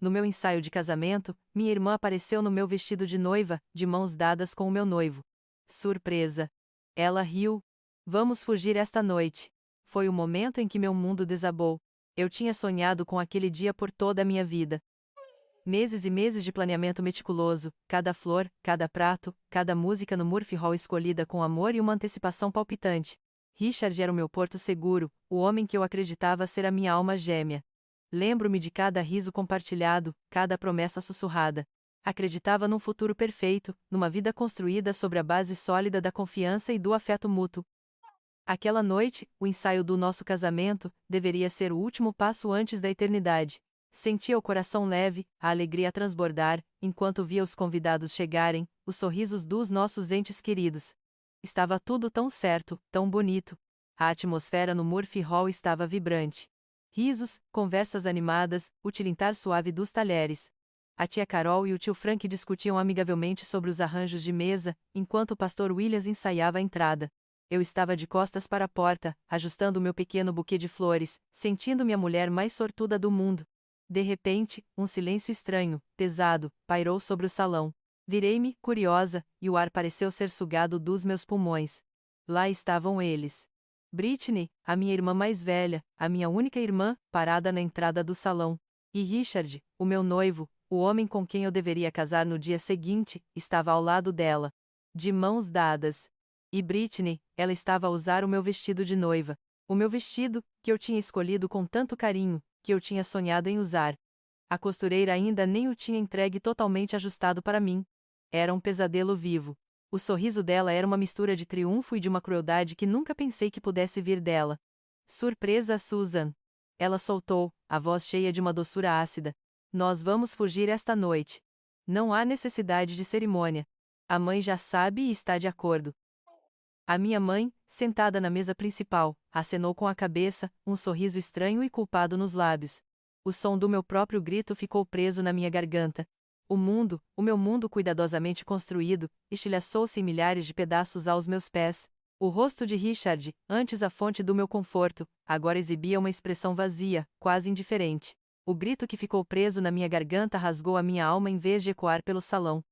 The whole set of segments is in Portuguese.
No meu ensaio de casamento, minha irmã apareceu no meu vestido de noiva, de mãos dadas com o meu noivo. Surpresa! Ela riu. Vamos fugir esta noite. Foi o momento em que meu mundo desabou. Eu tinha sonhado com aquele dia por toda a minha vida. Meses e meses de planeamento meticuloso, cada flor, cada prato, cada música no Murphy Hall escolhida com amor e uma antecipação palpitante. Richard era o meu porto seguro, o homem que eu acreditava ser a minha alma gêmea. Lembro-me de cada riso compartilhado, cada promessa sussurrada. Acreditava num futuro perfeito, numa vida construída sobre a base sólida da confiança e do afeto mútuo. Aquela noite, o ensaio do nosso casamento, deveria ser o último passo antes da eternidade. Sentia o coração leve, a alegria a transbordar, enquanto via os convidados chegarem, os sorrisos dos nossos entes queridos. Estava tudo tão certo, tão bonito. A atmosfera no Murphy Hall estava vibrante. Risos, conversas animadas, o tilintar suave dos talheres. A tia Carol e o tio Frank discutiam amigavelmente sobre os arranjos de mesa, enquanto o pastor Williams ensaiava a entrada. Eu estava de costas para a porta, ajustando o meu pequeno buquê de flores, sentindo-me a mulher mais sortuda do mundo. De repente, um silêncio estranho, pesado, pairou sobre o salão. Virei-me, curiosa, e o ar pareceu ser sugado dos meus pulmões. Lá estavam eles. Brittany, a minha irmã mais velha, a minha única irmã, parada na entrada do salão. E Richard, o meu noivo, o homem com quem eu deveria casar no dia seguinte, estava ao lado dela. De mãos dadas. E Brittany, ela estava a usar o meu vestido de noiva. O meu vestido, que eu tinha escolhido com tanto carinho, que eu tinha sonhado em usar. A costureira ainda nem o tinha entregue totalmente ajustado para mim. Era um pesadelo vivo. O sorriso dela era uma mistura de triunfo e de uma crueldade que nunca pensei que pudesse vir dela. Surpresa, Susan! Ela soltou, a voz cheia de uma doçura ácida. Nós vamos fugir esta noite. Não há necessidade de cerimônia. A mãe já sabe e está de acordo. A minha mãe, sentada na mesa principal, acenou com a cabeça, um sorriso estranho e culpado nos lábios. O som do meu próprio grito ficou preso na minha garganta. O meu mundo cuidadosamente construído, estilhaçou-se em milhares de pedaços aos meus pés. O rosto de Richard, antes a fonte do meu conforto, agora exibia uma expressão vazia, quase indiferente. O grito que ficou preso na minha garganta rasgou a minha alma em vez de ecoar pelo salão.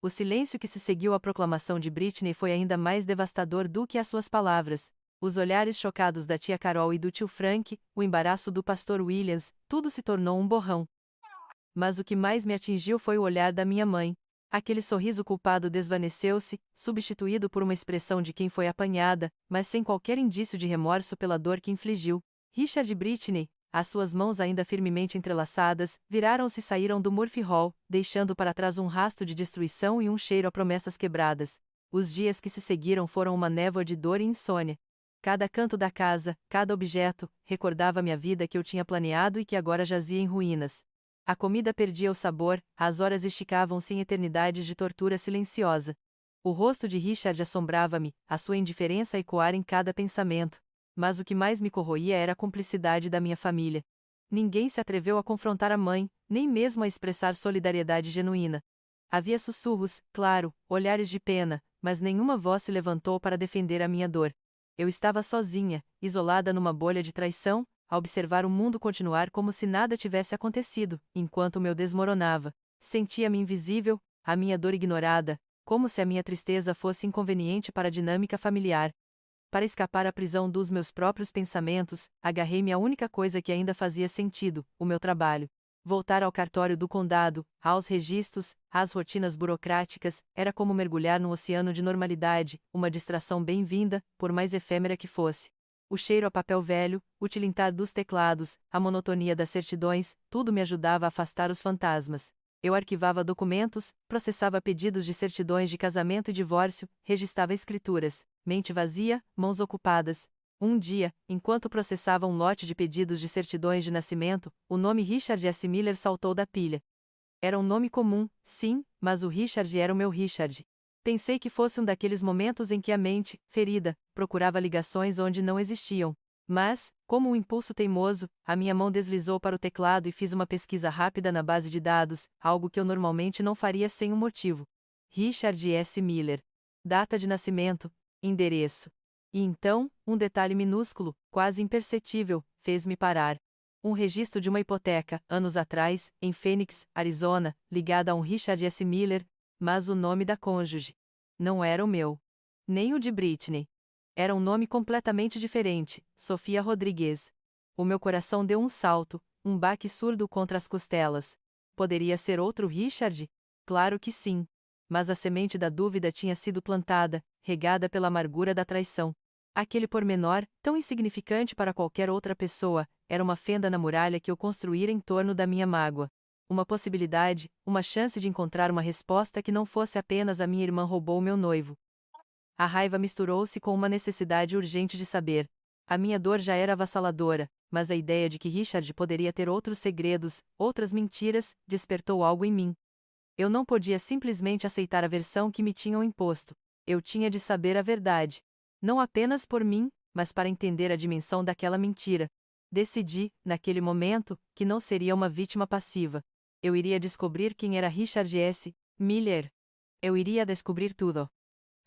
O silêncio que se seguiu à proclamação de Brittany foi ainda mais devastador do que as suas palavras. Os olhares chocados da tia Carol e do tio Frank, o embaraço do pastor Williams, tudo se tornou um borrão. Mas o que mais me atingiu foi o olhar da minha mãe. Aquele sorriso culpado desvaneceu-se, substituído por uma expressão de quem foi apanhada, mas sem qualquer indício de remorso pela dor que infligiu. Richard e Brittany, as suas mãos ainda firmemente entrelaçadas, viraram-se e saíram do Murphy Hall, deixando para trás um rastro de destruição e um cheiro a promessas quebradas. Os dias que se seguiram foram uma névoa de dor e insônia. Cada canto da casa, cada objeto, recordava-me a vida que eu tinha planeado e que agora jazia em ruínas. A comida perdia o sabor, as horas esticavam-se em eternidades de tortura silenciosa. O rosto de Richard assombrava-me, a sua indiferença a ecoar em cada pensamento. Mas o que mais me corroía era a cumplicidade da minha família. Ninguém se atreveu a confrontar a mãe, nem mesmo a expressar solidariedade genuína. Havia sussurros, claro, olhares de pena, mas nenhuma voz se levantou para defender a minha dor. Eu estava sozinha, isolada numa bolha de traição, a observar o mundo continuar como se nada tivesse acontecido, enquanto o meu desmoronava. Sentia-me invisível, a minha dor ignorada, como se a minha tristeza fosse inconveniente para a dinâmica familiar. Para escapar à prisão dos meus próprios pensamentos, agarrei-me à única coisa que ainda fazia sentido, o meu trabalho. Voltar ao cartório do condado, aos registros, às rotinas burocráticas, era como mergulhar num oceano de normalidade, uma distração bem-vinda, por mais efêmera que fosse. O cheiro a papel velho, o tilintar dos teclados, a monotonia das certidões, tudo me ajudava a afastar os fantasmas. Eu arquivava documentos, processava pedidos de certidões de casamento e divórcio, registrava escrituras, mente vazia, mãos ocupadas. Um dia, enquanto processava um lote de pedidos de certidões de nascimento, o nome Richard S. Miller saltou da pilha. Era um nome comum, sim, mas o Richard era o meu Richard. Pensei que fosse um daqueles momentos em que a mente, ferida, procurava ligações onde não existiam. Mas, como um impulso teimoso, a minha mão deslizou para o teclado e fiz uma pesquisa rápida na base de dados, algo que eu normalmente não faria sem um motivo. Richard S. Miller. Data de nascimento, endereço. E então, um detalhe minúsculo, quase imperceptível, fez-me parar. Um registro de uma hipoteca, anos atrás, em Phoenix, Arizona, ligada a um Richard S. Miller, mas o nome da cônjuge não era o meu. Nem o de Britney. Era um nome completamente diferente, Sofia Rodrigues. O meu coração deu um salto, um baque surdo contra as costelas. Poderia ser outro Richard? Claro que sim. Mas a semente da dúvida tinha sido plantada, regada pela amargura da traição. Aquele pormenor, tão insignificante para qualquer outra pessoa, era uma fenda na muralha que eu construíra em torno da minha mágoa. Uma possibilidade, uma chance de encontrar uma resposta que não fosse apenas a minha irmã roubou meu noivo. A raiva misturou-se com uma necessidade urgente de saber. A minha dor já era avassaladora, mas a ideia de que Richard poderia ter outros segredos, outras mentiras, despertou algo em mim. Eu não podia simplesmente aceitar a versão que me tinham imposto. Eu tinha de saber a verdade. Não apenas por mim, mas para entender a dimensão daquela mentira. Decidi, naquele momento, que não seria uma vítima passiva. Eu iria descobrir quem era Richard S. Miller. Eu iria descobrir tudo.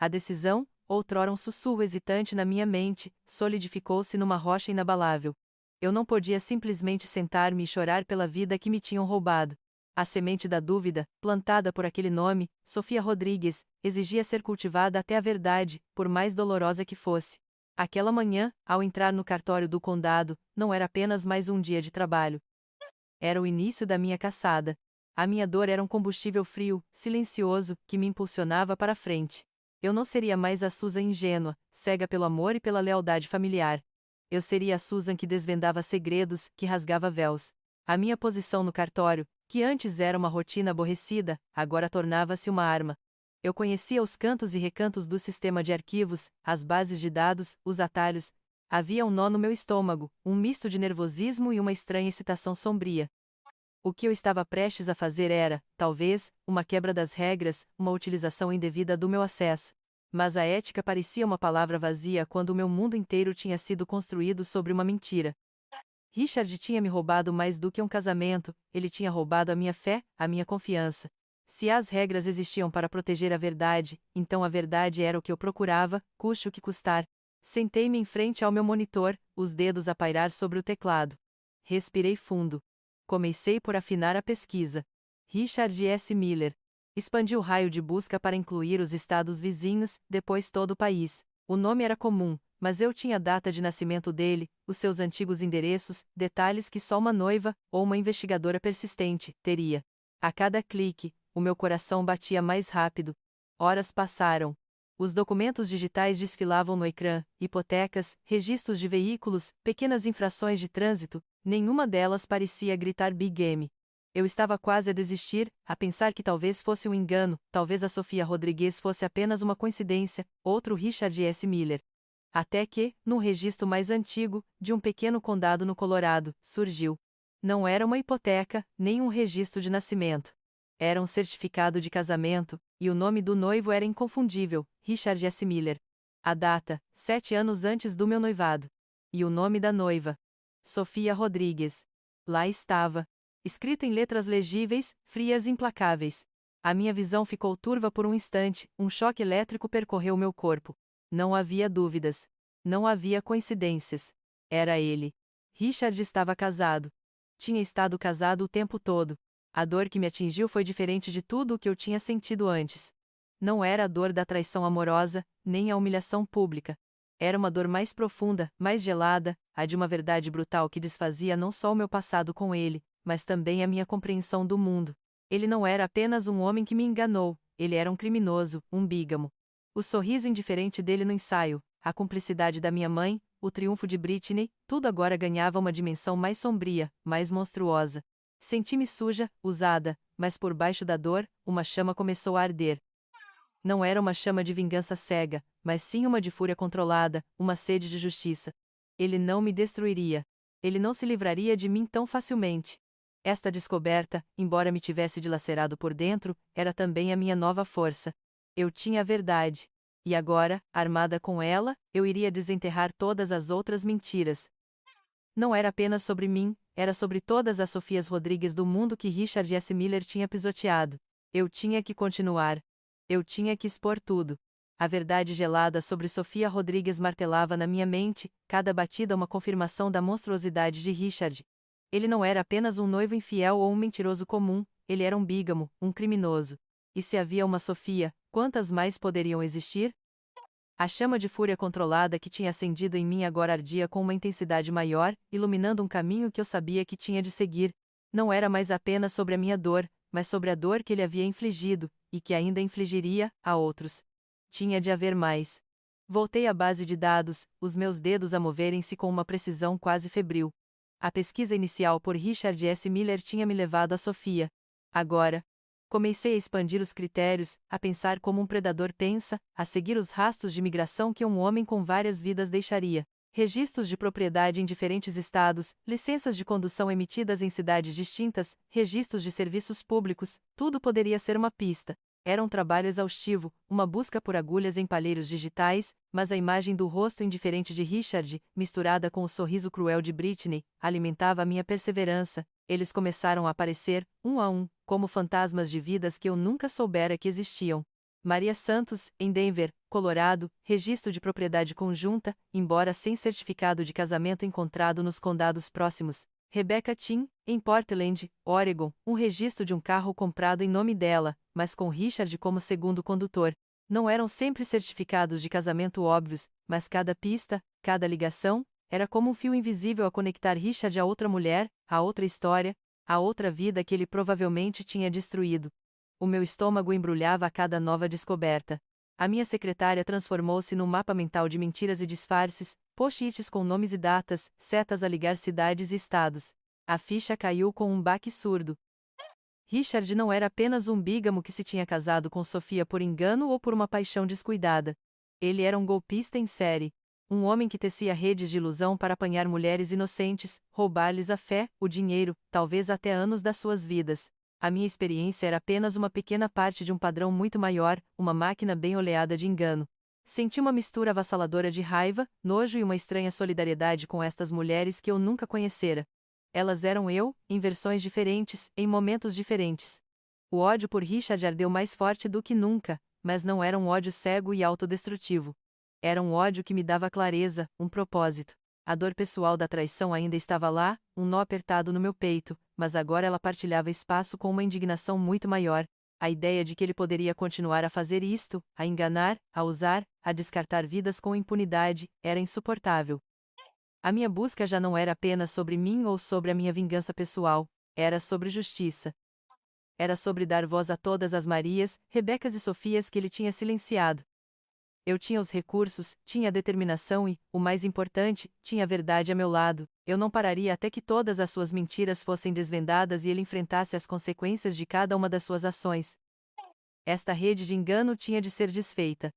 A decisão, outrora um sussurro hesitante na minha mente, solidificou-se numa rocha inabalável. Eu não podia simplesmente sentar-me e chorar pela vida que me tinham roubado. A semente da dúvida, plantada por aquele nome, Sofia Rodrigues, exigia ser cultivada até a verdade, por mais dolorosa que fosse. Aquela manhã, ao entrar no cartório do condado, não era apenas mais um dia de trabalho. Era o início da minha caçada. A minha dor era um combustível frio, silencioso, que me impulsionava para a frente. Eu não seria mais a Susan ingênua, cega pelo amor e pela lealdade familiar. Eu seria a Susan que desvendava segredos, que rasgava véus. A minha posição no cartório, que antes era uma rotina aborrecida, agora tornava-se uma arma. Eu conhecia os cantos e recantos do sistema de arquivos, as bases de dados, os atalhos. Havia um nó no meu estômago, um misto de nervosismo e uma estranha excitação sombria. O que eu estava prestes a fazer era, talvez, uma quebra das regras, uma utilização indevida do meu acesso. Mas a ética parecia uma palavra vazia quando o meu mundo inteiro tinha sido construído sobre uma mentira. Richard tinha me roubado mais do que um casamento, ele tinha roubado a minha fé, a minha confiança. Se as regras existiam para proteger a verdade, então a verdade era o que eu procurava, custe o que custar. Sentei-me em frente ao meu monitor, os dedos a pairar sobre o teclado. Respirei fundo. Comecei por afinar a pesquisa. Richard S. Miller. Expandi o raio de busca para incluir os estados vizinhos, depois todo o país. O nome era comum, mas eu tinha a data de nascimento dele, os seus antigos endereços, detalhes que só uma noiva, ou uma investigadora persistente, teria. A cada clique, o meu coração batia mais rápido. Horas passaram. Os documentos digitais desfilavam no ecrã, hipotecas, registros de veículos, pequenas infrações de trânsito, nenhuma delas parecia gritar Big Game. Eu estava quase a desistir, a pensar que talvez fosse um engano, talvez a Sofia Rodrigues fosse apenas uma coincidência, outro Richard S. Miller. Até que, num registro mais antigo, de um pequeno condado no Colorado, surgiu. Não era uma hipoteca, nem um registro de nascimento. Era um certificado de casamento, e o nome do noivo era inconfundível, Richard S. Miller. A data, 7 anos antes do meu noivado. E o nome da noiva, Sofia Rodrigues. Lá estava. Escrito em letras legíveis, frias e implacáveis. A minha visão ficou turva por um instante, um choque elétrico percorreu meu corpo. Não havia dúvidas. Não havia coincidências. Era ele. Richard estava casado. Tinha estado casado o tempo todo. A dor que me atingiu foi diferente de tudo o que eu tinha sentido antes. Não era a dor da traição amorosa, nem a humilhação pública. Era uma dor mais profunda, mais gelada, a de uma verdade brutal que desfazia não só o meu passado com ele, mas também a minha compreensão do mundo. Ele não era apenas um homem que me enganou, ele era um criminoso, um bígamo. O sorriso indiferente dele no ensaio, a cumplicidade da minha mãe, o triunfo de Britney, tudo agora ganhava uma dimensão mais sombria, mais monstruosa. Senti-me suja, usada, mas por baixo da dor, uma chama começou a arder. Não era uma chama de vingança cega, mas sim uma de fúria controlada, uma sede de justiça. Ele não me destruiria. Ele não se livraria de mim tão facilmente. Esta descoberta, embora me tivesse dilacerado por dentro, era também a minha nova força. Eu tinha a verdade. E agora, armada com ela, eu iria desenterrar todas as outras mentiras. Não era apenas sobre mim, era sobre todas as Sofias Rodrigues do mundo que Richard S. Miller tinha pisoteado. Eu tinha que continuar. Eu tinha que expor tudo. A verdade gelada sobre Sofia Rodrigues martelava na minha mente, cada batida uma confirmação da monstruosidade de Richard. Ele não era apenas um noivo infiel ou um mentiroso comum, ele era um bígamo, um criminoso. E se havia uma Sofia, quantas mais poderiam existir? A chama de fúria controlada que tinha acendido em mim agora ardia com uma intensidade maior, iluminando um caminho que eu sabia que tinha de seguir. Não era mais apenas sobre a minha dor, mas sobre a dor que ele havia infligido, e que ainda infligiria, a outros. Tinha de haver mais. Voltei à base de dados, os meus dedos a moverem-se com uma precisão quase febril. A pesquisa inicial por Richard S. Miller tinha me levado a Sofia. Agora, comecei a expandir os critérios, a pensar como um predador pensa, a seguir os rastros de migração que um homem com várias vidas deixaria. Registros de propriedade em diferentes estados, licenças de condução emitidas em cidades distintas, registros de serviços públicos, tudo poderia ser uma pista. Era um trabalho exaustivo, uma busca por agulhas em palheiros digitais, mas a imagem do rosto indiferente de Richard, misturada com o sorriso cruel de Britney, alimentava a minha perseverança. Eles começaram a aparecer, um a um, como fantasmas de vidas que eu nunca soubera que existiam. Maria Santos, em Denver, Colorado, registro de propriedade conjunta, embora sem certificado de casamento encontrado nos condados próximos. Rebecca Tim, em Portland, Oregon, um registro de um carro comprado em nome dela, mas com Richard como segundo condutor. Não eram sempre certificados de casamento óbvios, mas cada pista, cada ligação, era como um fio invisível a conectar Richard a outra mulher, a outra história, a outra vida que ele provavelmente tinha destruído. O meu estômago embrulhava a cada nova descoberta. A minha secretária transformou-se num mapa mental de mentiras e disfarces, post-its com nomes e datas, setas a ligar cidades e estados. A ficha caiu com um baque surdo. Richard não era apenas um bígamo que se tinha casado com Sofia por engano ou por uma paixão descuidada. Ele era um golpista em série. Um homem que tecia redes de ilusão para apanhar mulheres inocentes, roubar-lhes a fé, o dinheiro, talvez até anos das suas vidas. A minha experiência era apenas uma pequena parte de um padrão muito maior, uma máquina bem oleada de engano. Senti uma mistura avassaladora de raiva, nojo e uma estranha solidariedade com estas mulheres que eu nunca conhecera. Elas eram eu, em versões diferentes, em momentos diferentes. O ódio por Richard ardeu mais forte do que nunca, mas não era um ódio cego e autodestrutivo. Era um ódio que me dava clareza, um propósito. A dor pessoal da traição ainda estava lá, um nó apertado no meu peito, mas agora ela partilhava espaço com uma indignação muito maior. A ideia de que ele poderia continuar a fazer isto, a enganar, a usar, a descartar vidas com impunidade, era insuportável. A minha busca já não era apenas sobre mim ou sobre a minha vingança pessoal, era sobre justiça. Era sobre dar voz a todas as Marias, Rebecas e Sofias que ele tinha silenciado. Eu tinha os recursos, tinha a determinação e, o mais importante, tinha a verdade a meu lado. Eu não pararia até que todas as suas mentiras fossem desvendadas e ele enfrentasse as consequências de cada uma das suas ações. Esta rede de engano tinha de ser desfeita.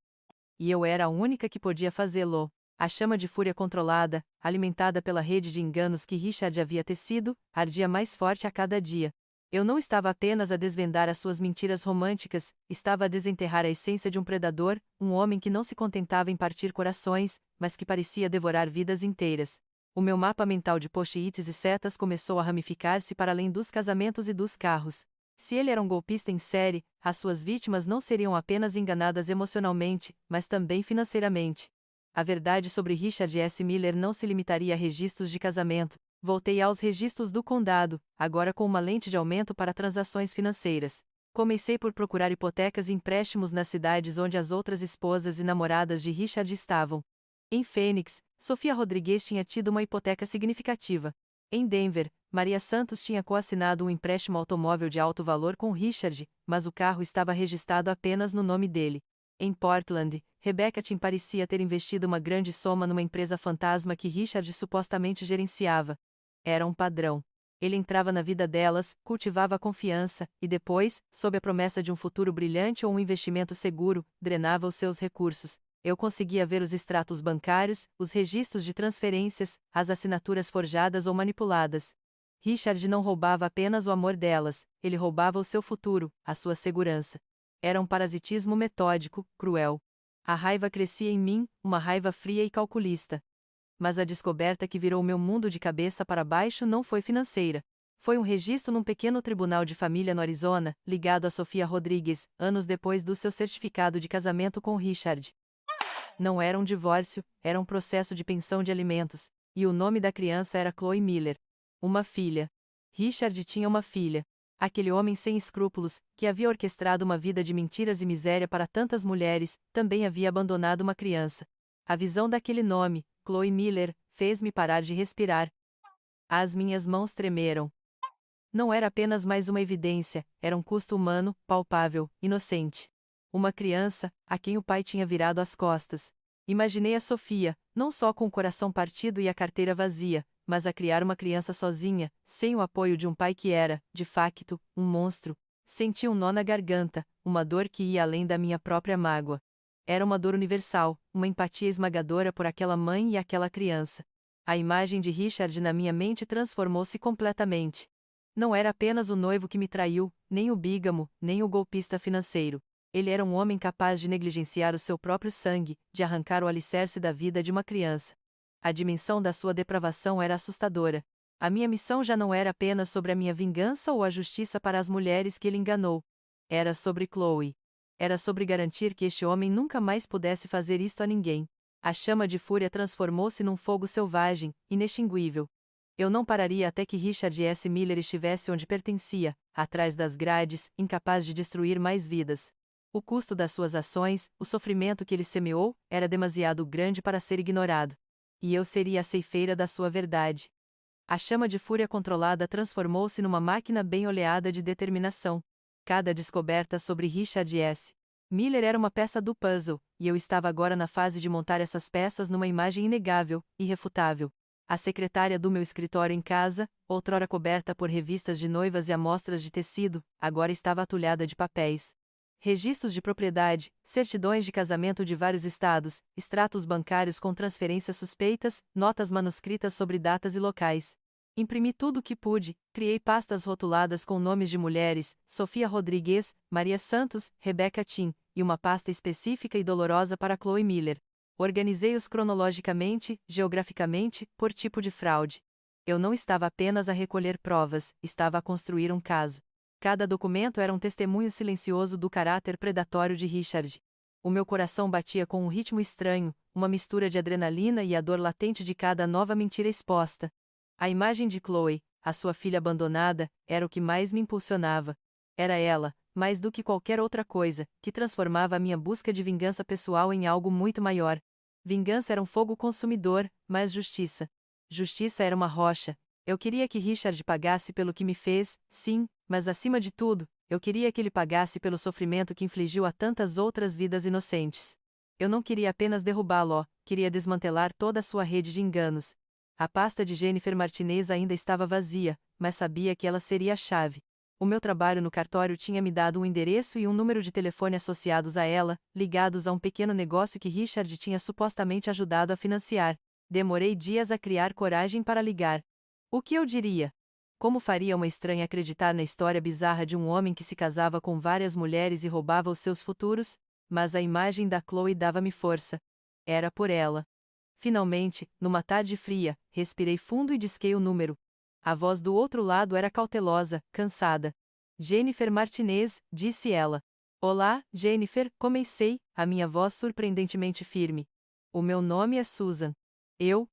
E eu era a única que podia fazê-lo. A chama de fúria controlada, alimentada pela rede de enganos que Richard havia tecido, ardia mais forte a cada dia. Eu não estava apenas a desvendar as suas mentiras românticas, estava a desenterrar a essência de um predador, um homem que não se contentava em partir corações, mas que parecia devorar vidas inteiras. O meu mapa mental de post-its e setas começou a ramificar-se para além dos casamentos e dos carros. Se ele era um golpista em série, as suas vítimas não seriam apenas enganadas emocionalmente, mas também financeiramente. A verdade sobre Richard S. Miller não se limitaria a registros de casamento. Voltei aos registros do condado, agora com uma lente de aumento para transações financeiras. Comecei por procurar hipotecas e empréstimos nas cidades onde as outras esposas e namoradas de Richard estavam. Em Phoenix, Sofia Rodrigues tinha tido uma hipoteca significativa. Em Denver, Maria Santos tinha coassinado um empréstimo automóvel de alto valor com Richard, mas o carro estava registrado apenas no nome dele. Em Portland, Rebecca Tim parecia ter investido uma grande soma numa empresa fantasma que Richard supostamente gerenciava. Era um padrão. Ele entrava na vida delas, cultivava a confiança, e depois, sob a promessa de um futuro brilhante ou um investimento seguro, drenava os seus recursos. Eu conseguia ver os extratos bancários, os registros de transferências, as assinaturas forjadas ou manipuladas. Richard não roubava apenas o amor delas, ele roubava o seu futuro, a sua segurança. Era um parasitismo metódico, cruel. A raiva crescia em mim, uma raiva fria e calculista. Mas a descoberta que virou meu mundo de cabeça para baixo não foi financeira. Foi um registro num pequeno tribunal de família no Arizona, ligado a Sofia Rodrigues, anos depois do seu certificado de casamento com Richard. Não era um divórcio, era um processo de pensão de alimentos, e o nome da criança era Chloe Miller. Uma filha. Richard tinha uma filha. Aquele homem sem escrúpulos, que havia orquestrado uma vida de mentiras e miséria para tantas mulheres, também havia abandonado uma criança. A visão daquele nome, Chloe Miller, fez-me parar de respirar. As minhas mãos tremeram. Não era apenas mais uma evidência, era um custo humano, palpável, inocente. Uma criança, a quem o pai tinha virado as costas. Imaginei a Sofia, não só com o coração partido e a carteira vazia, mas a criar uma criança sozinha, sem o apoio de um pai que era, de facto, um monstro. Senti um nó na garganta, uma dor que ia além da minha própria mágoa. Era uma dor universal, uma empatia esmagadora por aquela mãe e aquela criança. A imagem de Richard na minha mente transformou-se completamente. Não era apenas o noivo que me traiu, nem o bígamo, nem o golpista financeiro. Ele era um homem capaz de negligenciar o seu próprio sangue, de arrancar o alicerce da vida de uma criança. A dimensão da sua depravação era assustadora. A minha missão já não era apenas sobre a minha vingança ou a justiça para as mulheres que ele enganou. Era sobre Chloe. Era sobre garantir que este homem nunca mais pudesse fazer isto a ninguém. A chama de fúria transformou-se num fogo selvagem, inextinguível. Eu não pararia até que Richard S. Miller estivesse onde pertencia, atrás das grades, incapaz de destruir mais vidas. O custo das suas ações, o sofrimento que ele semeou, era demasiado grande para ser ignorado. E eu seria a ceifeira da sua verdade. A chama de fúria controlada transformou-se numa máquina bem oleada de determinação. Cada descoberta sobre Richard S. Miller era uma peça do puzzle, e eu estava agora na fase de montar essas peças numa imagem inegável, irrefutável. A secretária do meu escritório em casa, outrora coberta por revistas de noivas e amostras de tecido, agora estava atulhada de papéis. Registros de propriedade, certidões de casamento de vários estados, extratos bancários com transferências suspeitas, notas manuscritas sobre datas e locais. Imprimi tudo o que pude, criei pastas rotuladas com nomes de mulheres, Sofia Rodrigues, Maria Santos, Rebecca Tim, e uma pasta específica e dolorosa para Chloe Miller. Organizei-os cronologicamente, geograficamente, por tipo de fraude. Eu não estava apenas a recolher provas, estava a construir um caso. Cada documento era um testemunho silencioso do caráter predatório de Richard. O meu coração batia com um ritmo estranho, uma mistura de adrenalina e a dor latente de cada nova mentira exposta. A imagem de Chloe, a sua filha abandonada, era o que mais me impulsionava. Era ela, mais do que qualquer outra coisa, que transformava a minha busca de vingança pessoal em algo muito maior. Vingança era um fogo consumidor, mas justiça. Justiça era uma rocha. Eu queria que Richard pagasse pelo que me fez, sim, mas acima de tudo, eu queria que ele pagasse pelo sofrimento que infligiu a tantas outras vidas inocentes. Eu não queria apenas derrubá-lo, queria desmantelar toda a sua rede de enganos. A pasta de Jennifer Martinez ainda estava vazia, mas sabia que ela seria a chave. O meu trabalho no cartório tinha me dado um endereço e um número de telefone associados a ela, ligados a um pequeno negócio que Richard tinha supostamente ajudado a financiar. Demorei dias a criar coragem para ligar. O que eu diria? Como faria uma estranha acreditar na história bizarra de um homem que se casava com várias mulheres e roubava os seus futuros? Mas a imagem da Chloe dava-me força. Era por ela. Finalmente, numa tarde fria, respirei fundo e disquei o número. A voz do outro lado era cautelosa, cansada. Jennifer Martinez, disse ela. Olá, Jennifer, comecei, a minha voz surpreendentemente firme. O meu nome é Susan. Eu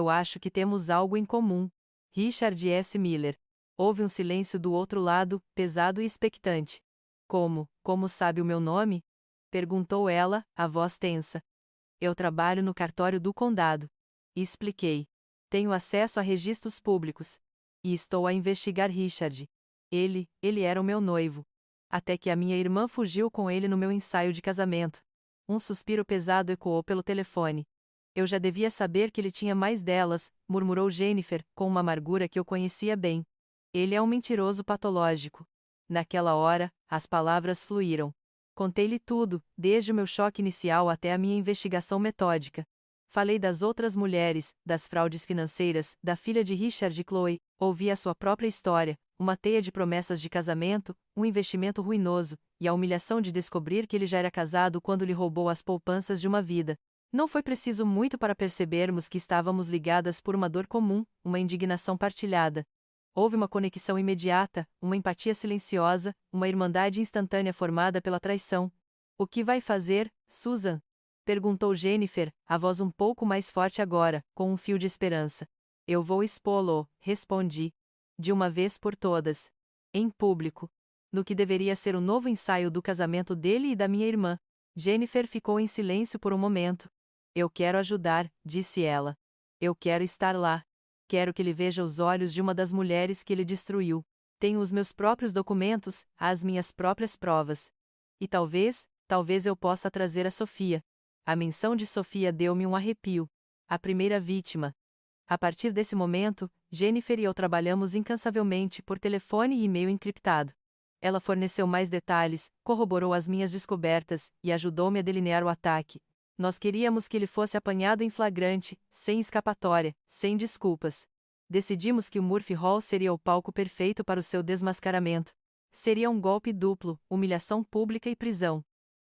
acho que temos algo em comum. Richard S. Miller. Houve um silêncio do outro lado, pesado e expectante. Como sabe o meu nome? Perguntou ela, a voz tensa. Eu trabalho no cartório do condado. Expliquei. Tenho acesso a registros públicos. E estou a investigar Richard. Ele era o meu noivo. Até que a minha irmã fugiu com ele no meu ensaio de casamento. Um suspiro pesado ecoou pelo telefone. Eu já devia saber que ele tinha mais delas, murmurou Jennifer, com uma amargura que eu conhecia bem. Ele é um mentiroso patológico. Naquela hora, as palavras fluíram. Contei-lhe tudo, desde o meu choque inicial até a minha investigação metódica. Falei das outras mulheres, das fraudes financeiras, da filha de Richard e Chloe, ouvi a sua própria história, uma teia de promessas de casamento, um investimento ruinoso, e a humilhação de descobrir que ele já era casado quando lhe roubou as poupanças de uma vida. Não foi preciso muito para percebermos que estávamos ligadas por uma dor comum, uma indignação partilhada. Houve uma conexão imediata, uma empatia silenciosa, uma irmandade instantânea formada pela traição. O que vai fazer, Susan? Perguntou Jennifer, a voz um pouco mais forte agora, com um fio de esperança. Eu vou expô-lo, respondi. De uma vez por todas. Em público. No que deveria ser o novo ensaio do casamento dele e da minha irmã. Jennifer ficou em silêncio por um momento. Eu quero ajudar, disse ela. Eu quero estar lá. Quero que ele veja os olhos de uma das mulheres que ele destruiu. Tenho os meus próprios documentos, as minhas próprias provas. E talvez eu possa trazer a Sofia. A menção de Sofia deu-me um arrepio. A primeira vítima. A partir desse momento, Jennifer e eu trabalhamos incansavelmente por telefone e e-mail encriptado. Ela forneceu mais detalhes, corroborou as minhas descobertas e ajudou-me a delinear o ataque. Nós queríamos que ele fosse apanhado em flagrante, sem escapatória, sem desculpas. Decidimos que o Murphy Hall seria o palco perfeito para o seu desmascaramento. Seria um golpe duplo, humilhação pública e prisão.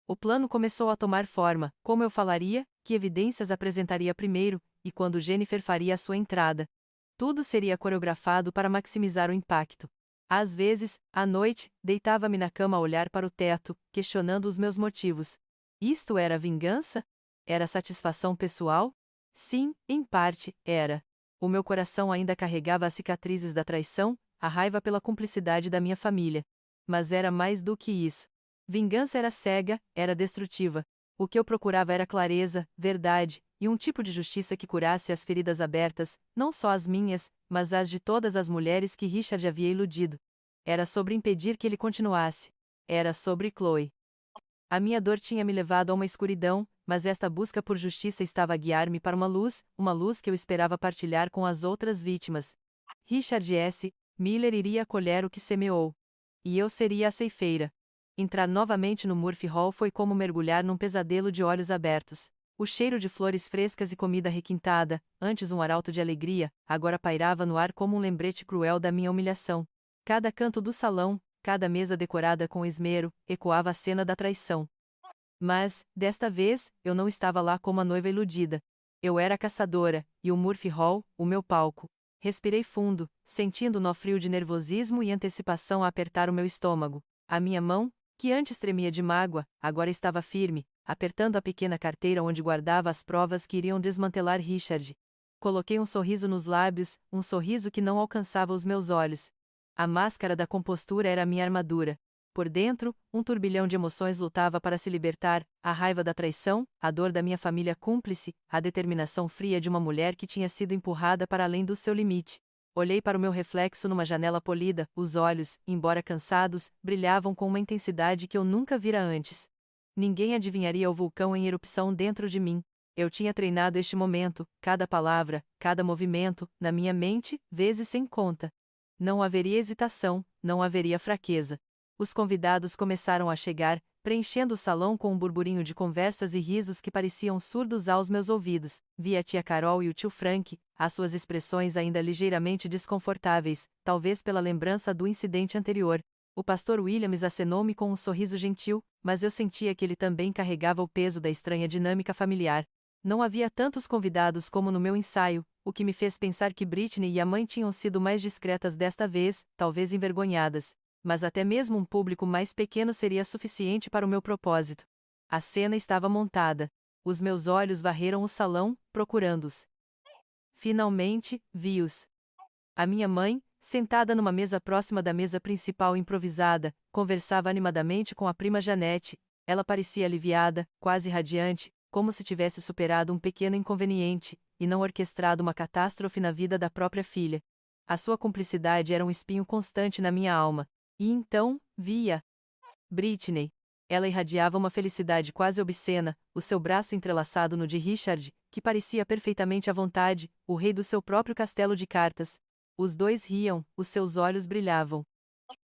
O plano começou a tomar forma, como eu falaria, que evidências apresentaria primeiro, e quando Jennifer faria a sua entrada. Tudo seria coreografado para maximizar o impacto. Às vezes, à noite, deitava-me na cama a olhar para o teto, questionando os meus motivos. Isto era vingança? Era satisfação pessoal? Sim, em parte, era. O meu coração ainda carregava as cicatrizes da traição, a raiva pela cumplicidade da minha família. Mas era mais do que isso. Vingança era cega, era destrutiva. O que eu procurava era clareza, verdade, e um tipo de justiça que curasse as feridas abertas, não só as minhas, mas as de todas as mulheres que Richard havia iludido. Era sobre impedir que ele continuasse. Era sobre Chloe. A minha dor tinha me levado a uma escuridão, mas esta busca por justiça estava a guiar-me para uma luz que eu esperava partilhar com as outras vítimas. Richard S. Miller iria colher o que semeou. E eu seria a ceifeira. Entrar novamente no Murphy Hall foi como mergulhar num pesadelo de olhos abertos. O cheiro de flores frescas e comida requintada, antes um arauto de alegria, agora pairava no ar como um lembrete cruel da minha humilhação. Cada canto do salão, cada mesa decorada com esmero, ecoava a cena da traição. Mas, desta vez, eu não estava lá como a noiva iludida. Eu era a caçadora, e o Murphy Hall, o meu palco. Respirei fundo, sentindo o nó frio de nervosismo e antecipação a apertar o meu estômago. A minha mão, que antes tremia de mágoa, agora estava firme, apertando a pequena carteira onde guardava as provas que iriam desmantelar Richard. Coloquei um sorriso nos lábios, um sorriso que não alcançava os meus olhos. A máscara da compostura era a minha armadura. Por dentro, um turbilhão de emoções lutava para se libertar, a raiva da traição, a dor da minha família cúmplice, a determinação fria de uma mulher que tinha sido empurrada para além do seu limite. Olhei para o meu reflexo numa janela polida, os olhos, embora cansados, brilhavam com uma intensidade que eu nunca vira antes. Ninguém adivinharia o vulcão em erupção dentro de mim. Eu tinha treinado este momento, cada palavra, cada movimento, na minha mente, vezes sem conta. Não haveria hesitação, não haveria fraqueza. Os convidados começaram a chegar, preenchendo o salão com um burburinho de conversas e risos que pareciam surdos aos meus ouvidos. Vi a tia Carol e o tio Frank, as suas expressões ainda ligeiramente desconfortáveis, talvez pela lembrança do incidente anterior. O pastor Williams acenou-me com um sorriso gentil, mas eu sentia que ele também carregava o peso da estranha dinâmica familiar. Não havia tantos convidados como no meu ensaio, o que me fez pensar que Britney e a mãe tinham sido mais discretas desta vez, talvez envergonhadas. Mas até mesmo um público mais pequeno seria suficiente para o meu propósito. A cena estava montada. Os meus olhos varreram o salão, procurando-os. Finalmente, vi-os. A minha mãe, sentada numa mesa próxima da mesa principal improvisada, conversava animadamente com a prima Janete. Ela parecia aliviada, quase radiante, como se tivesse superado um pequeno inconveniente, e não orquestrado uma catástrofe na vida da própria filha. A sua cumplicidade era um espinho constante na minha alma. E então, via Britney. Ela irradiava uma felicidade quase obscena, o seu braço entrelaçado no de Richard, que parecia perfeitamente à vontade, o rei do seu próprio castelo de cartas. Os dois riam, os seus olhos brilhavam.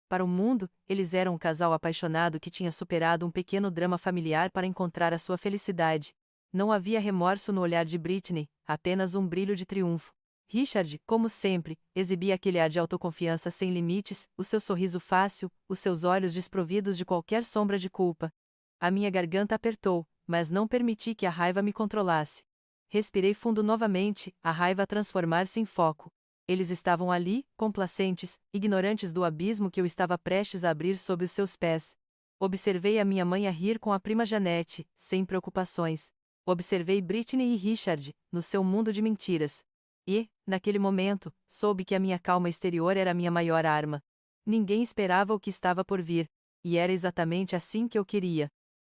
Para o mundo, eles eram um casal apaixonado que tinha superado um pequeno drama familiar para encontrar a sua felicidade. Não havia remorso no olhar de Britney, apenas um brilho de triunfo. Richard, como sempre, exibia aquele ar de autoconfiança sem limites, o seu sorriso fácil, os seus olhos desprovidos de qualquer sombra de culpa. A minha garganta apertou, mas não permiti que a raiva me controlasse. Respirei fundo novamente, a raiva a transformar-se em foco. Eles estavam ali, complacentes, ignorantes do abismo que eu estava prestes a abrir sob os seus pés. Observei a minha mãe a rir com a prima Janete, sem preocupações. Observei Britney e Richard, no seu mundo de mentiras. E, naquele momento, soube que a minha calma exterior era a minha maior arma. Ninguém esperava o que estava por vir. E era exatamente assim que eu queria.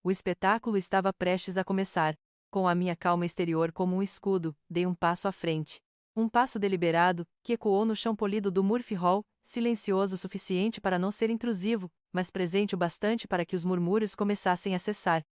O espetáculo estava prestes a começar. Com a minha calma exterior como um escudo, dei um passo à frente. Um passo deliberado, que ecoou no chão polido do Murphy Hall, silencioso o suficiente para não ser intrusivo, mas presente o bastante para que os murmúrios começassem a cessar.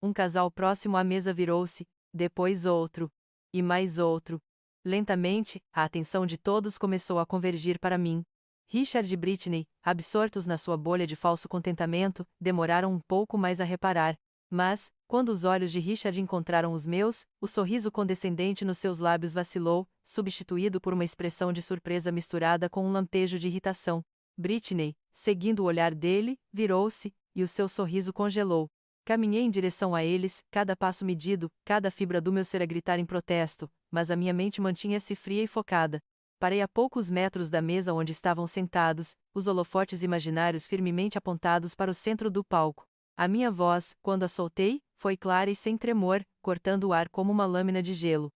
Um casal próximo à mesa virou-se, depois outro. E mais outro. Lentamente, a atenção de todos começou a convergir para mim. Richard e Britney, absortos na sua bolha de falso contentamento, demoraram um pouco mais a reparar. Mas, quando os olhos de Richard encontraram os meus, o sorriso condescendente nos seus lábios vacilou, substituído por uma expressão de surpresa misturada com um lampejo de irritação. Britney, seguindo o olhar dele, virou-se, e o seu sorriso congelou. Caminhei em direção a eles, cada passo medido, cada fibra do meu ser a gritar em protesto, mas a minha mente mantinha-se fria e focada. Parei a poucos metros da mesa onde estavam sentados, os holofotes imaginários firmemente apontados para o centro do palco. A minha voz, quando a soltei, foi clara e sem tremor, cortando o ar como uma lâmina de gelo.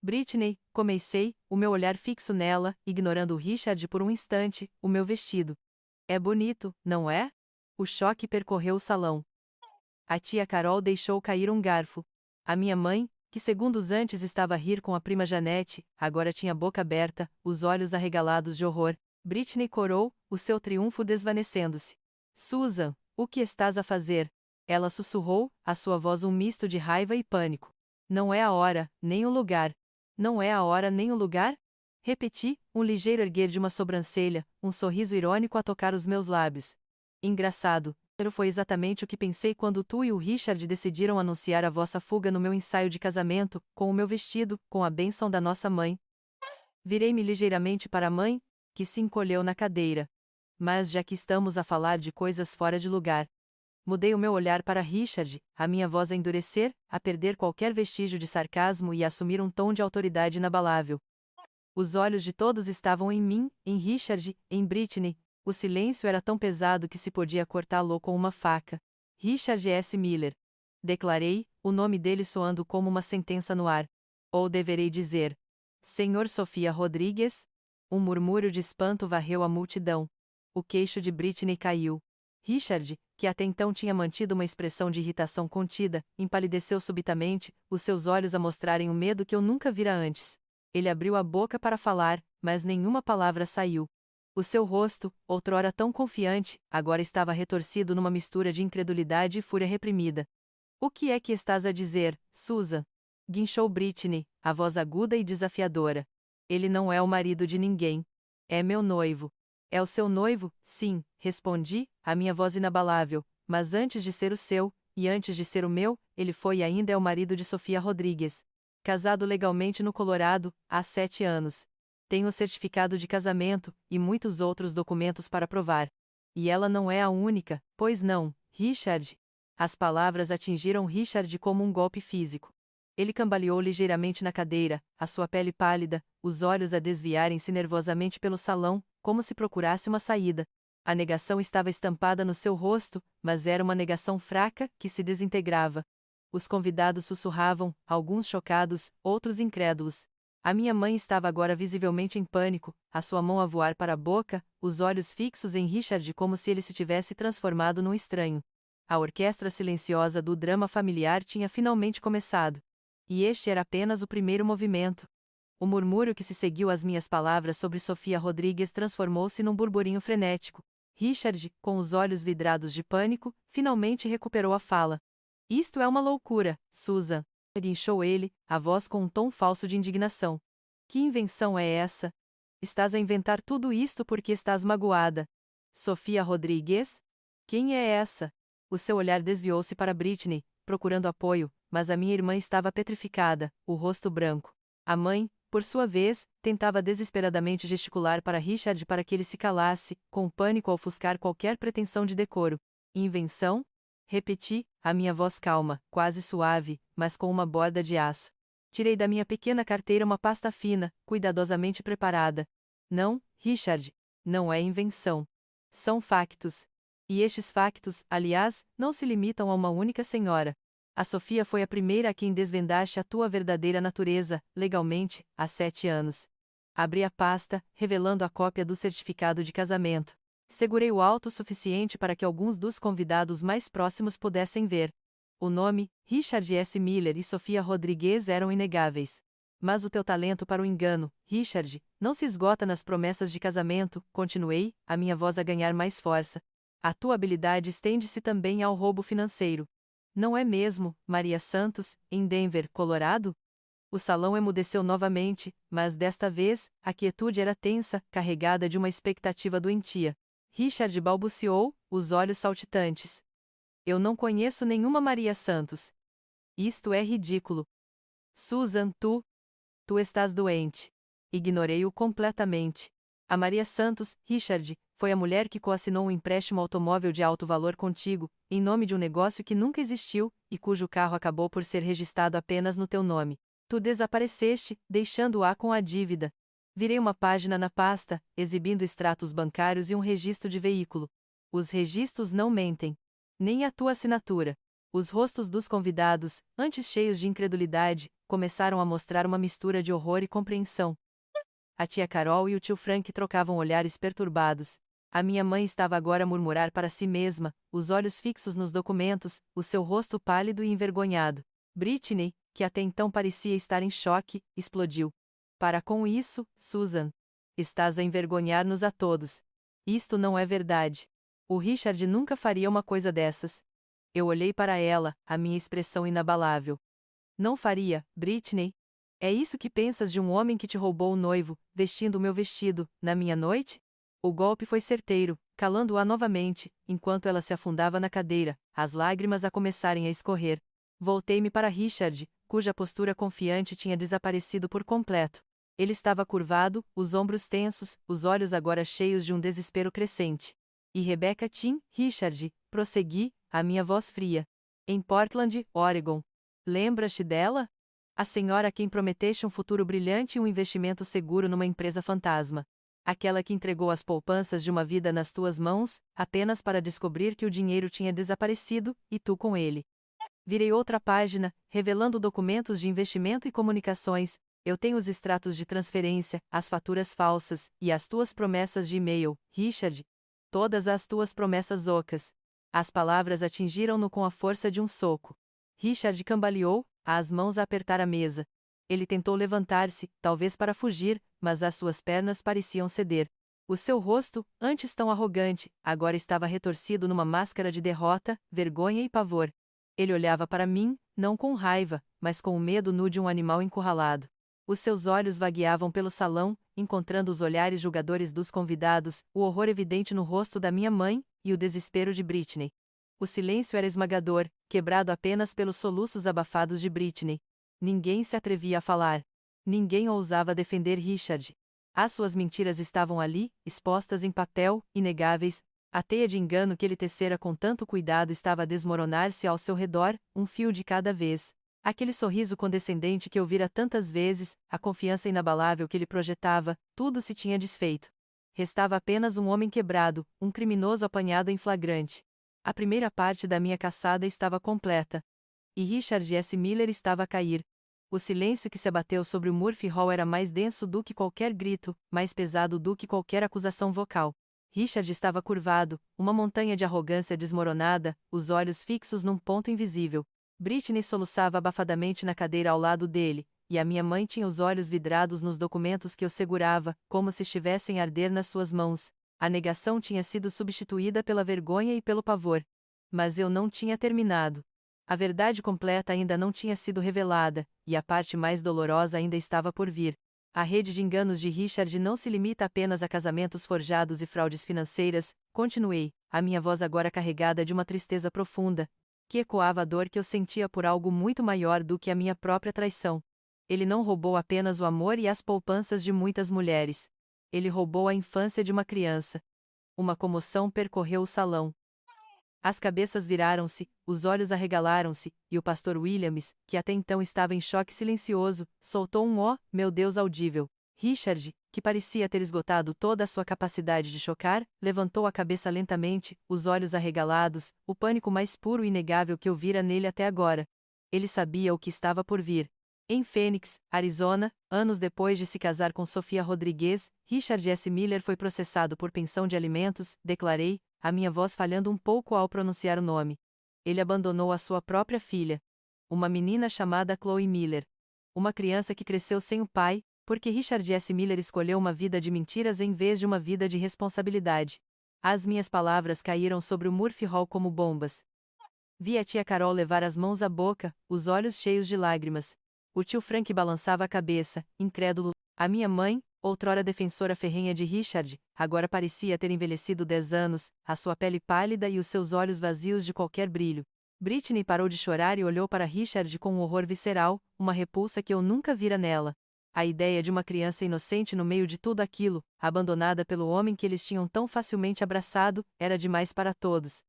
Britney, comecei, o meu olhar fixo nela, ignorando o Richard por um instante, o meu vestido. É bonito, não é? O choque percorreu o salão. A tia Carol deixou cair um garfo. A minha mãe, que segundos antes estava a rir com a prima Janete, agora tinha a boca aberta, os olhos arregalados de horror. Britney corou, o seu triunfo desvanecendo-se. Susan, o que estás a fazer? Ela sussurrou, a sua voz um misto de raiva e pânico. Não é a hora, nem o lugar. Não é a hora nem o lugar? Repeti, um ligeiro erguer de uma sobrancelha, um sorriso irônico a tocar os meus lábios. Engraçado. Foi exatamente o que pensei quando tu e o Richard decidiram anunciar a vossa fuga no meu ensaio de casamento, com o meu vestido, com a bênção da nossa mãe. Virei-me ligeiramente para a mãe, que se encolheu na cadeira. Mas já que estamos a falar de coisas fora de lugar. Mudei o meu olhar para Richard, a minha voz a endurecer, a perder qualquer vestígio de sarcasmo e a assumir um tom de autoridade inabalável. Os olhos de todos estavam em mim, em Richard, em Britney. O silêncio era tão pesado que se podia cortá-lo com uma faca. Richard S. Miller. Declarei, o nome dele soando como uma sentença no ar. Ou deverei dizer: Senhor Sofia Rodrigues? Um murmúrio de espanto varreu a multidão. O queixo de Britney caiu. Richard, que até então tinha mantido uma expressão de irritação contida, empalideceu subitamente, os seus olhos a mostrarem o medo que eu nunca vira antes. Ele abriu a boca para falar, mas nenhuma palavra saiu. O seu rosto, outrora tão confiante, agora estava retorcido numa mistura de incredulidade e fúria reprimida. O que é que estás a dizer, Susan? Guinchou Britney, a voz aguda e desafiadora. Ele não é o marido de ninguém. É meu noivo. É o seu noivo? Sim, respondi, a minha voz inabalável, mas antes de ser o seu, e antes de ser o meu, ele foi e ainda é o marido de Sofia Rodrigues. Casado legalmente no Colorado, há 7 anos. Tenho o certificado de casamento, e muitos outros documentos para provar. E ela não é a única, pois não, Richard? As palavras atingiram Richard como um golpe físico. Ele cambaleou ligeiramente na cadeira, a sua pele pálida, os olhos a desviarem-se nervosamente pelo salão, como se procurasse uma saída. A negação estava estampada no seu rosto, mas era uma negação fraca, que se desintegrava. Os convidados sussurravam, alguns chocados, outros incrédulos. A minha mãe estava agora visivelmente em pânico, a sua mão a voar para a boca, os olhos fixos em Richard como se ele se tivesse transformado num estranho. A orquestra silenciosa do drama familiar tinha finalmente começado. E este era apenas o primeiro movimento. O murmúrio que se seguiu às minhas palavras sobre Sofia Rodrigues transformou-se num burburinho frenético. Richard, com os olhos vidrados de pânico, finalmente recuperou a fala. Isto é uma loucura, Susan. Guinchou ele, a voz com um tom falso de indignação. Que invenção é essa? Estás a inventar tudo isto porque estás magoada. Sofia Rodrigues? Quem é essa? O seu olhar desviou-se para Britney, procurando apoio, mas a minha irmã estava petrificada, o rosto branco. A mãe, por sua vez, tentava desesperadamente gesticular para Richard para que ele se calasse, com pânico a ofuscar qualquer pretensão de decoro. Invenção? Repeti, a minha voz calma, quase suave, mas com uma borda de aço. Tirei da minha pequena carteira uma pasta fina, cuidadosamente preparada. Não, Richard, não é invenção. São factos. E estes factos, aliás, não se limitam a uma única senhora. A Sofia foi a primeira a quem desvendaste a tua verdadeira natureza, legalmente, há 7 anos. Abri a pasta, revelando a cópia do certificado de casamento. Segurei o alto o suficiente para que alguns dos convidados mais próximos pudessem ver. O nome, Richard S. Miller e Sofia Rodrigues, eram inegáveis. Mas o teu talento para o engano, Richard, não se esgota nas promessas de casamento, continuei, a minha voz a ganhar mais força. A tua habilidade estende-se também ao roubo financeiro. Não é mesmo, Maria Santos, em Denver, Colorado? O salão emudeceu novamente, mas desta vez, a quietude era tensa, carregada de uma expectativa doentia. Richard balbuciou, os olhos saltitantes. Eu não conheço nenhuma Maria Santos. Isto é ridículo. Susan, tu estás doente. Ignorei-o completamente. A Maria Santos, Richard, foi a mulher que coassinou um empréstimo automóvel de alto valor contigo, em nome de um negócio que nunca existiu, e cujo carro acabou por ser registrado apenas no teu nome. Tu desapareceste, deixando-a com a dívida. Virei uma página na pasta, exibindo extratos bancários e um registro de veículo. Os registros não mentem. Nem a tua assinatura. Os rostos dos convidados, antes cheios de incredulidade, começaram a mostrar uma mistura de horror e compreensão. A tia Carol e o tio Frank trocavam olhares perturbados. A minha mãe estava agora a murmurar para si mesma, os olhos fixos nos documentos, o seu rosto pálido e envergonhado. Britney, que até então parecia estar em choque, explodiu. Para com isso, Susan. Estás a envergonhar-nos a todos. Isto não é verdade. O Richard nunca faria uma coisa dessas. Eu olhei para ela, a minha expressão inabalável. Não faria, Britney? É isso que pensas de um homem que te roubou o noivo, vestindo o meu vestido, na minha noite? O golpe foi certeiro, calando-a novamente, enquanto ela se afundava na cadeira, as lágrimas a começarem a escorrer. Voltei-me para Richard, cuja postura confiante tinha desaparecido por completo. Ele estava curvado, os ombros tensos, os olhos agora cheios de um desespero crescente. E Rebecca Tim, Richard, prossegui, a minha voz fria. Em Portland, Oregon. Lembras-te dela? A senhora a quem prometeste um futuro brilhante e um investimento seguro numa empresa fantasma. Aquela que entregou as poupanças de uma vida nas tuas mãos, apenas para descobrir que o dinheiro tinha desaparecido, e tu com ele. Virei outra página, revelando documentos de investimento e comunicações. Eu tenho os extratos de transferência, as faturas falsas, e as tuas promessas de e-mail, Richard. Todas as tuas promessas ocas. As palavras atingiram-no com a força de um soco. Richard cambaleou, as mãos a apertar a mesa. Ele tentou levantar-se, talvez para fugir, mas as suas pernas pareciam ceder. O seu rosto, antes tão arrogante, agora estava retorcido numa máscara de derrota, vergonha e pavor. Ele olhava para mim, não com raiva, mas com o medo nu de um animal encurralado. Os seus olhos vagueavam pelo salão, encontrando os olhares julgadores dos convidados, o horror evidente no rosto da minha mãe, e o desespero de Britney. O silêncio era esmagador, quebrado apenas pelos soluços abafados de Britney. Ninguém se atrevia a falar. Ninguém ousava defender Richard. As suas mentiras estavam ali, expostas em papel, inegáveis. A teia de engano que ele tecera com tanto cuidado estava a desmoronar-se ao seu redor, um fio de cada vez. Aquele sorriso condescendente que eu vira tantas vezes, a confiança inabalável que ele projetava, tudo se tinha desfeito. Restava apenas um homem quebrado, um criminoso apanhado em flagrante. A primeira parte da minha caçada estava completa. E Richard S. Miller estava a cair. O silêncio que se abateu sobre o Murphy Hall era mais denso do que qualquer grito, mais pesado do que qualquer acusação vocal. Richard estava curvado, uma montanha de arrogância desmoronada, os olhos fixos num ponto invisível. Britney soluçava abafadamente na cadeira ao lado dele, e a minha mãe tinha os olhos vidrados nos documentos que eu segurava, como se estivessem a arder nas suas mãos. A negação tinha sido substituída pela vergonha e pelo pavor. Mas eu não tinha terminado. A verdade completa ainda não tinha sido revelada, e a parte mais dolorosa ainda estava por vir. A rede de enganos de Richard não se limita apenas a casamentos forjados e fraudes financeiras, continuei, a minha voz agora carregada de uma tristeza profunda, que ecoava a dor que eu sentia por algo muito maior do que a minha própria traição. Ele não roubou apenas o amor e as poupanças de muitas mulheres. Ele roubou a infância de uma criança. Uma comoção percorreu o salão. As cabeças viraram-se, os olhos arregalaram-se, e o pastor Williams, que até então estava em choque silencioso, soltou um "oh, meu Deus" audível. Richard, que parecia ter esgotado toda a sua capacidade de chocar, levantou a cabeça lentamente, os olhos arregalados, o pânico mais puro e inegável que eu vira nele até agora. Ele sabia o que estava por vir. Em Phoenix, Arizona, anos depois de se casar com Sofia Rodrigues, Richard S. Miller foi processado por pensão de alimentos, declarei, a minha voz falhando um pouco ao pronunciar o nome. Ele abandonou a sua própria filha. Uma menina chamada Chloe Miller. Uma criança que cresceu sem o pai, porque Richard S. Miller escolheu uma vida de mentiras em vez de uma vida de responsabilidade. As minhas palavras caíram sobre o Murphy Hall como bombas. Vi a tia Carol levar as mãos à boca, os olhos cheios de lágrimas. O tio Frank balançava a cabeça, incrédulo. A minha mãe, outrora defensora ferrenha de Richard, agora parecia ter envelhecido 10 anos, a sua pele pálida e os seus olhos vazios de qualquer brilho. Britney parou de chorar e olhou para Richard com um horror visceral, uma repulsa que eu nunca vira nela. A ideia de uma criança inocente no meio de tudo aquilo, abandonada pelo homem que eles tinham tão facilmente abraçado, era demais para todos.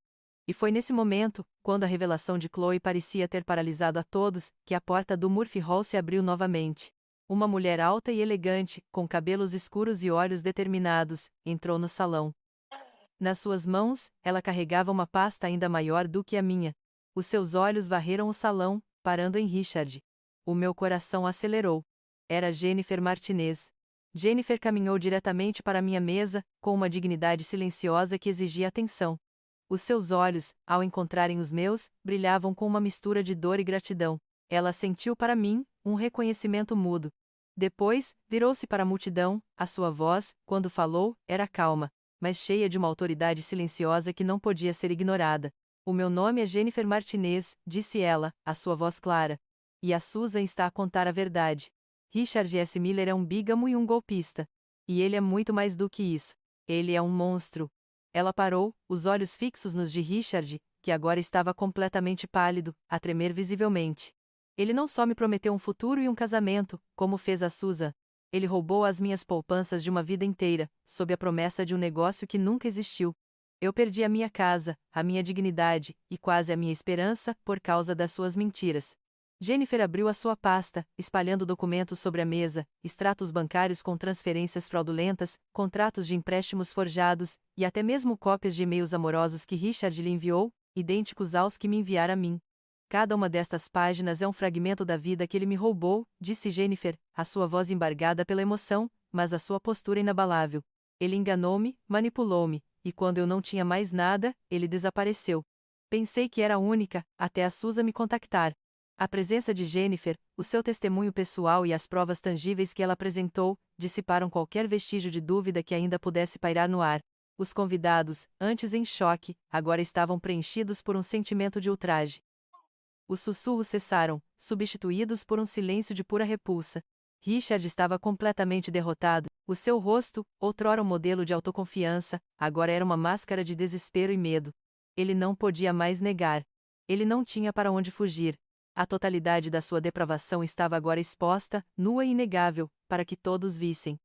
E foi nesse momento, quando a revelação de Chloe parecia ter paralisado a todos, que a porta do Murphy Hall se abriu novamente. Uma mulher alta e elegante, com cabelos escuros e olhos determinados, entrou no salão. Nas suas mãos, ela carregava uma pasta ainda maior do que a minha. Os seus olhos varreram o salão, parando em Richard. O meu coração acelerou. Era Jennifer Martinez. Jennifer caminhou diretamente para minha mesa, com uma dignidade silenciosa que exigia atenção. Os seus olhos, ao encontrarem os meus, brilhavam com uma mistura de dor e gratidão. Ela sentiu para mim um reconhecimento mudo. Depois, virou-se para a multidão, a sua voz, quando falou, era calma, mas cheia de uma autoridade silenciosa que não podia ser ignorada. O meu nome é Jennifer Martinez, disse ela, a sua voz clara. E a Susan está a contar a verdade. Richard S. Miller é um bígamo e um golpista. E ele é muito mais do que isso. Ele é um monstro. Ela parou, os olhos fixos nos de Richard, que agora estava completamente pálido, a tremer visivelmente. Ele não só me prometeu um futuro e um casamento, como fez a Susan. Ele roubou as minhas poupanças de uma vida inteira, sob a promessa de um negócio que nunca existiu. Eu perdi a minha casa, a minha dignidade, e quase a minha esperança, por causa das suas mentiras. Jennifer abriu a sua pasta, espalhando documentos sobre a mesa, extratos bancários com transferências fraudulentas, contratos de empréstimos forjados, e até mesmo cópias de e-mails amorosos que Richard lhe enviou, idênticos aos que me enviara a mim. Cada uma destas páginas é um fragmento da vida que ele me roubou, disse Jennifer, a sua voz embargada pela emoção, mas a sua postura inabalável. Ele enganou-me, manipulou-me, e quando eu não tinha mais nada, ele desapareceu. Pensei que era a única, até a Susan me contactar. A presença de Jennifer, o seu testemunho pessoal e as provas tangíveis que ela apresentou, dissiparam qualquer vestígio de dúvida que ainda pudesse pairar no ar. Os convidados, antes em choque, agora estavam preenchidos por um sentimento de ultraje. Os sussurros cessaram, substituídos por um silêncio de pura repulsa. Richard estava completamente derrotado, o seu rosto, outrora um modelo de autoconfiança, agora era uma máscara de desespero e medo. Ele não podia mais negar. Ele não tinha para onde fugir. A totalidade da sua depravação estava agora exposta, nua e inegável, para que todos vissem.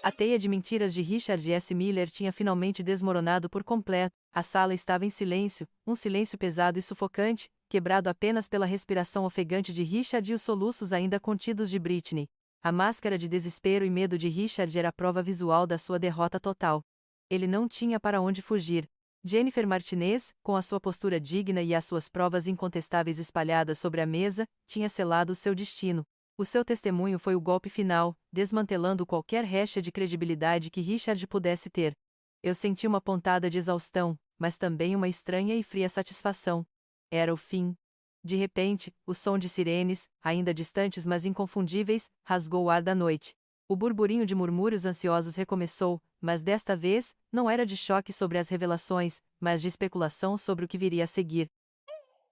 A teia de mentiras de Richard S. Miller tinha finalmente desmoronado por completo. A sala estava em silêncio, um silêncio pesado e sufocante, quebrado apenas pela respiração ofegante de Richard e os soluços ainda contidos de Britney. A máscara de desespero e medo de Richard era a prova visual da sua derrota total. Ele não tinha para onde fugir. Jennifer Martinez, com a sua postura digna e as suas provas incontestáveis espalhadas sobre a mesa, tinha selado o seu destino. O seu testemunho foi o golpe final, desmantelando qualquer recha de credibilidade que Richard pudesse ter. Eu senti uma pontada de exaustão, mas também uma estranha e fria satisfação. Era o fim. De repente, o som de sirenes, ainda distantes mas inconfundíveis, rasgou o ar da noite. O burburinho de murmúrios ansiosos recomeçou, mas desta vez, não era de choque sobre as revelações, mas de especulação sobre o que viria a seguir.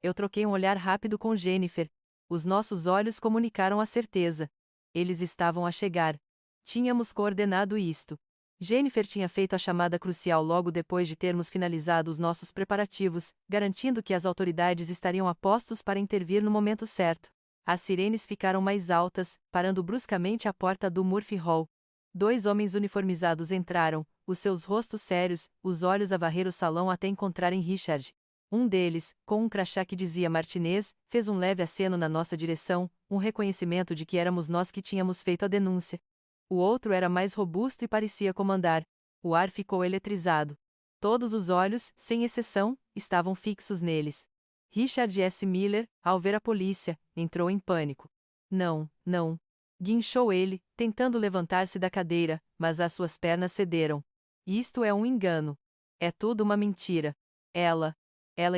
Eu troquei um olhar rápido com Jennifer. Os nossos olhos comunicaram a certeza. Eles estavam a chegar. Tínhamos coordenado isto. Jennifer tinha feito a chamada crucial logo depois de termos finalizado os nossos preparativos, garantindo que as autoridades estariam a postos para intervir no momento certo. As sirenes ficaram mais altas, parando bruscamente à porta do Murphy Hall. 2 homens uniformizados entraram, os seus rostos sérios, os olhos a varrer o salão até encontrarem Richard. Um deles, com um crachá que dizia Martinez, fez um leve aceno na nossa direção, um reconhecimento de que éramos nós que tínhamos feito a denúncia. O outro era mais robusto e parecia comandar. O ar ficou eletrizado. Todos os olhos, sem exceção, estavam fixos neles. Richard S. Miller, ao ver a polícia, entrou em pânico. Não, não. Guinchou ele, tentando levantar-se da cadeira, mas as suas pernas cederam. Isto é um engano. É tudo uma mentira. Ela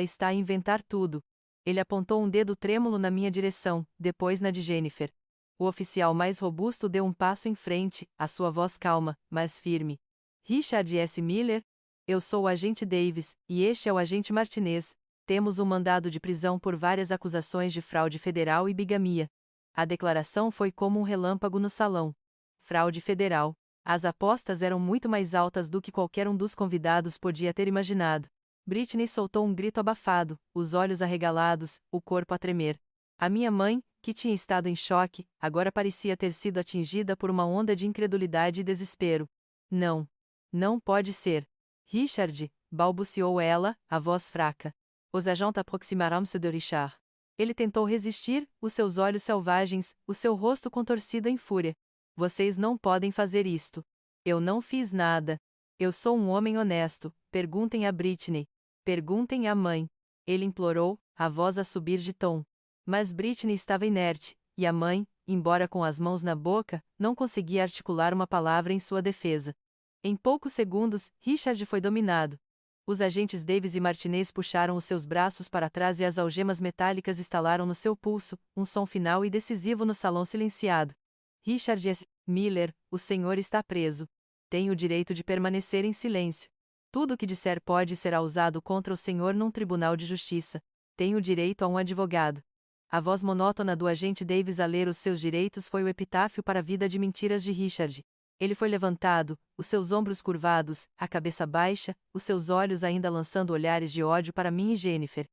está a inventar tudo. Ele apontou um dedo trêmulo na minha direção, depois na de Jennifer. O oficial mais robusto deu um passo em frente, a sua voz calma, mas firme. Richard S. Miller? Eu sou o agente Davis, e este é o agente Martinez. Temos um mandado de prisão por várias acusações de fraude federal e bigamia. A declaração foi como um relâmpago no salão. Fraude federal. As apostas eram muito mais altas do que qualquer um dos convidados podia ter imaginado. Britney soltou um grito abafado, os olhos arregalados, o corpo a tremer. A minha mãe, que tinha estado em choque, agora parecia ter sido atingida por uma onda de incredulidade e desespero. Não. Não pode ser. Richard, balbuciou ela, a voz fraca. Os agents aproximaram-se de Richard. Ele tentou resistir, os seus olhos selvagens, o seu rosto contorcido em fúria. Vocês não podem fazer isto. Eu não fiz nada. Eu sou um homem honesto. Perguntem a Britney. Perguntem à mãe. Ele implorou, a voz a subir de tom. Mas Britney estava inerte, e a mãe, embora com as mãos na boca, não conseguia articular uma palavra em sua defesa. Em poucos segundos, Richard foi dominado. Os agentes Davis e Martinez puxaram os seus braços para trás e as algemas metálicas estalaram no seu pulso, um som final e decisivo no salão silenciado. Richard S. Miller, o senhor está preso. Tem o direito de permanecer em silêncio. Tudo o que disser pode ser usado contra o senhor num tribunal de justiça. Tem o direito a um advogado. A voz monótona do agente Davis a ler os seus direitos foi o epitáfio para a vida de mentiras de Richard. Ele foi levantado, os seus ombros curvados, a cabeça baixa, os seus olhos ainda lançando olhares de ódio para mim e Jennifer.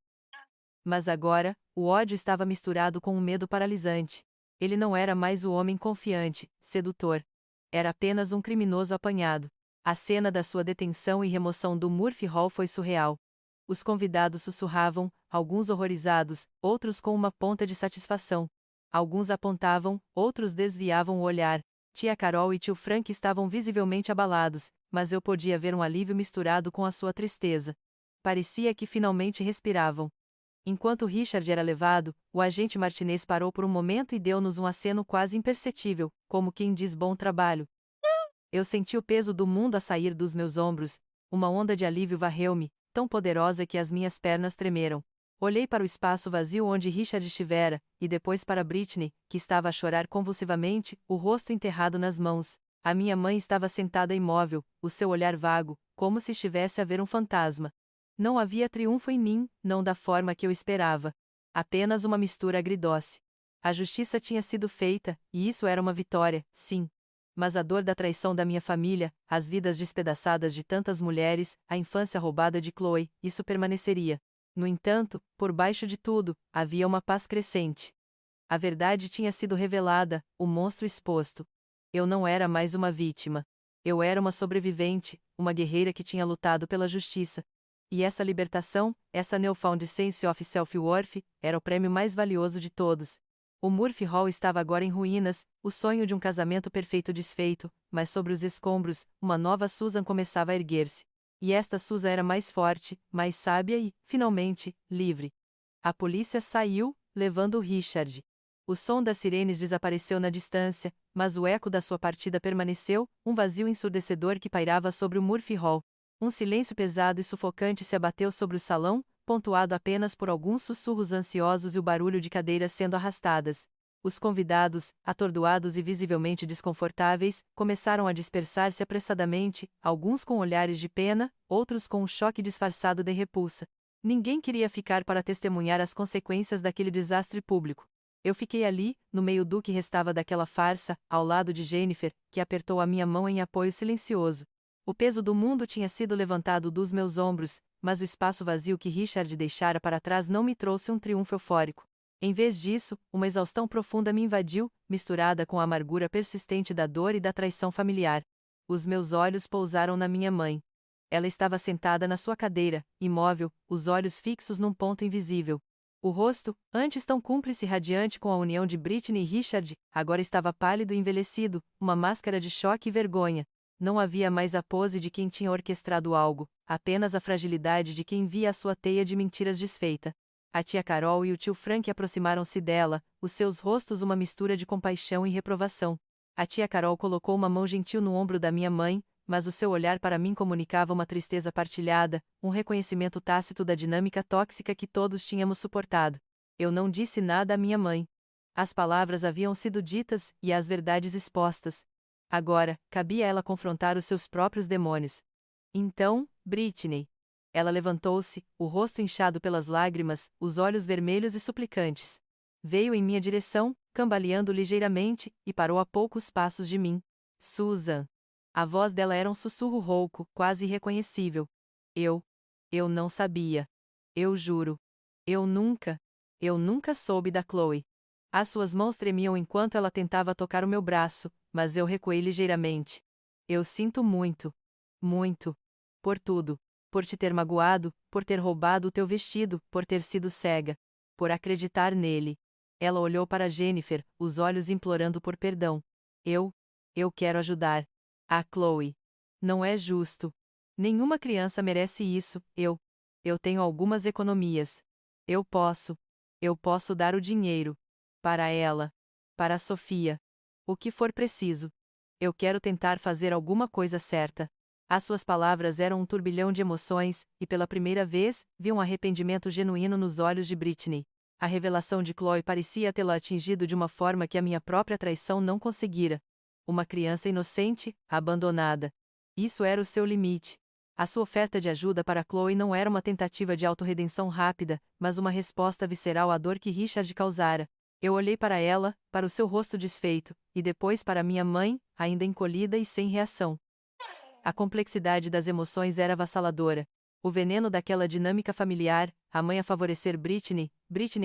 Mas agora, o ódio estava misturado com um medo paralisante. Ele não era mais o homem confiante, sedutor. Era apenas um criminoso apanhado. A cena da sua detenção e remoção do Murphy Hall foi surreal. Os convidados sussurravam, alguns horrorizados, outros com uma ponta de satisfação. Alguns apontavam, outros desviavam o olhar. Tia Carol e tio Frank estavam visivelmente abalados, mas eu podia ver um alívio misturado com a sua tristeza. Parecia que finalmente respiravam. Enquanto Richard era levado, o agente Martinez parou por um momento e deu-nos um aceno quase imperceptível, como quem diz bom trabalho. Eu senti o peso do mundo a sair dos meus ombros, uma onda de alívio varreu-me, tão poderosa que as minhas pernas tremeram. Olhei para o espaço vazio onde Richard estivera, e depois para Britney, que estava a chorar convulsivamente, o rosto enterrado nas mãos. A minha mãe estava sentada imóvel, o seu olhar vago, como se estivesse a ver um fantasma. Não havia triunfo em mim, não da forma que eu esperava. Apenas uma mistura agridoce. A justiça tinha sido feita, e isso era uma vitória, sim. Mas a dor da traição da minha família, as vidas despedaçadas de tantas mulheres, a infância roubada de Chloe, isso permaneceria. No entanto, por baixo de tudo, havia uma paz crescente. A verdade tinha sido revelada, o monstro exposto. Eu não era mais uma vítima. Eu era uma sobrevivente, uma guerreira que tinha lutado pela justiça. E essa libertação, essa newfound sense of self-worth, era o prêmio mais valioso de todos. O Murphy Hall estava agora em ruínas, o sonho de um casamento perfeito desfeito, mas sobre os escombros, uma nova Susan começava a erguer-se. E esta Susan era mais forte, mais sábia e, finalmente, livre. A polícia saiu, levando Richard. O som das sirenes desapareceu na distância, mas o eco da sua partida permaneceu, um vazio ensurdecedor que pairava sobre o Murphy Hall. Um silêncio pesado e sufocante se abateu sobre o salão, pontuado apenas por alguns sussurros ansiosos e o barulho de cadeiras sendo arrastadas. Os convidados, atordoados e visivelmente desconfortáveis, começaram a dispersar-se apressadamente, alguns com olhares de pena, outros com um choque disfarçado de repulsa. Ninguém queria ficar para testemunhar as consequências daquele desastre público. Eu fiquei ali, no meio do que restava daquela farsa, ao lado de Jennifer, que apertou a minha mão em apoio silencioso. O peso do mundo tinha sido levantado dos meus ombros, mas o espaço vazio que Richard deixara para trás não me trouxe um triunfo eufórico. Em vez disso, uma exaustão profunda me invadiu, misturada com a amargura persistente da dor e da traição familiar. Os meus olhos pousaram na minha mãe. Ela estava sentada na sua cadeira, imóvel, os olhos fixos num ponto invisível. O rosto, antes tão cúmplice e radiante com a união de Britney e Richard, agora estava pálido e envelhecido, uma máscara de choque e vergonha. Não havia mais a pose de quem tinha orquestrado algo, apenas a fragilidade de quem via a sua teia de mentiras desfeita. A tia Carol e o tio Frank aproximaram-se dela, os seus rostos uma mistura de compaixão e reprovação. A tia Carol colocou uma mão gentil no ombro da minha mãe, mas o seu olhar para mim comunicava uma tristeza partilhada, um reconhecimento tácito da dinâmica tóxica que todos tínhamos suportado. Eu não disse nada à minha mãe. As palavras haviam sido ditas e as verdades expostas. Agora, cabia a ela confrontar os seus próprios demônios. Então, Britney. Ela levantou-se, o rosto inchado pelas lágrimas, os olhos vermelhos e suplicantes. Veio em minha direção, cambaleando ligeiramente, e parou a poucos passos de mim. Susan. A voz dela era um sussurro rouco, quase irreconhecível. Eu não sabia. Eu juro. Eu nunca soube da Chloe. As suas mãos tremiam enquanto ela tentava tocar o meu braço, mas eu recuei ligeiramente. Eu sinto muito. Muito. Por tudo. Por te ter magoado, por ter roubado o teu vestido, por ter sido cega. Por acreditar nele. Ela olhou para Jennifer, os olhos implorando por perdão. Eu quero ajudar. A Chloe. Não é justo. Nenhuma criança merece isso. Eu tenho algumas economias. Eu posso dar o dinheiro. Para ela. Para a Sofia. O que for preciso. Eu quero tentar fazer alguma coisa certa. As suas palavras eram um turbilhão de emoções, e pela primeira vez, vi um arrependimento genuíno nos olhos de Britney. A revelação de Chloe parecia tê-la atingido de uma forma que a minha própria traição não conseguira. Uma criança inocente, abandonada. Isso era o seu limite. A sua oferta de ajuda para Chloe não era uma tentativa de autorredenção rápida, mas uma resposta visceral à dor que Richard causara. Eu olhei para ela, para o seu rosto desfeito, e depois para minha mãe, ainda encolhida e sem reação. A complexidade das emoções era avassaladora. O veneno daquela dinâmica familiar, a mãe a favorecer Britney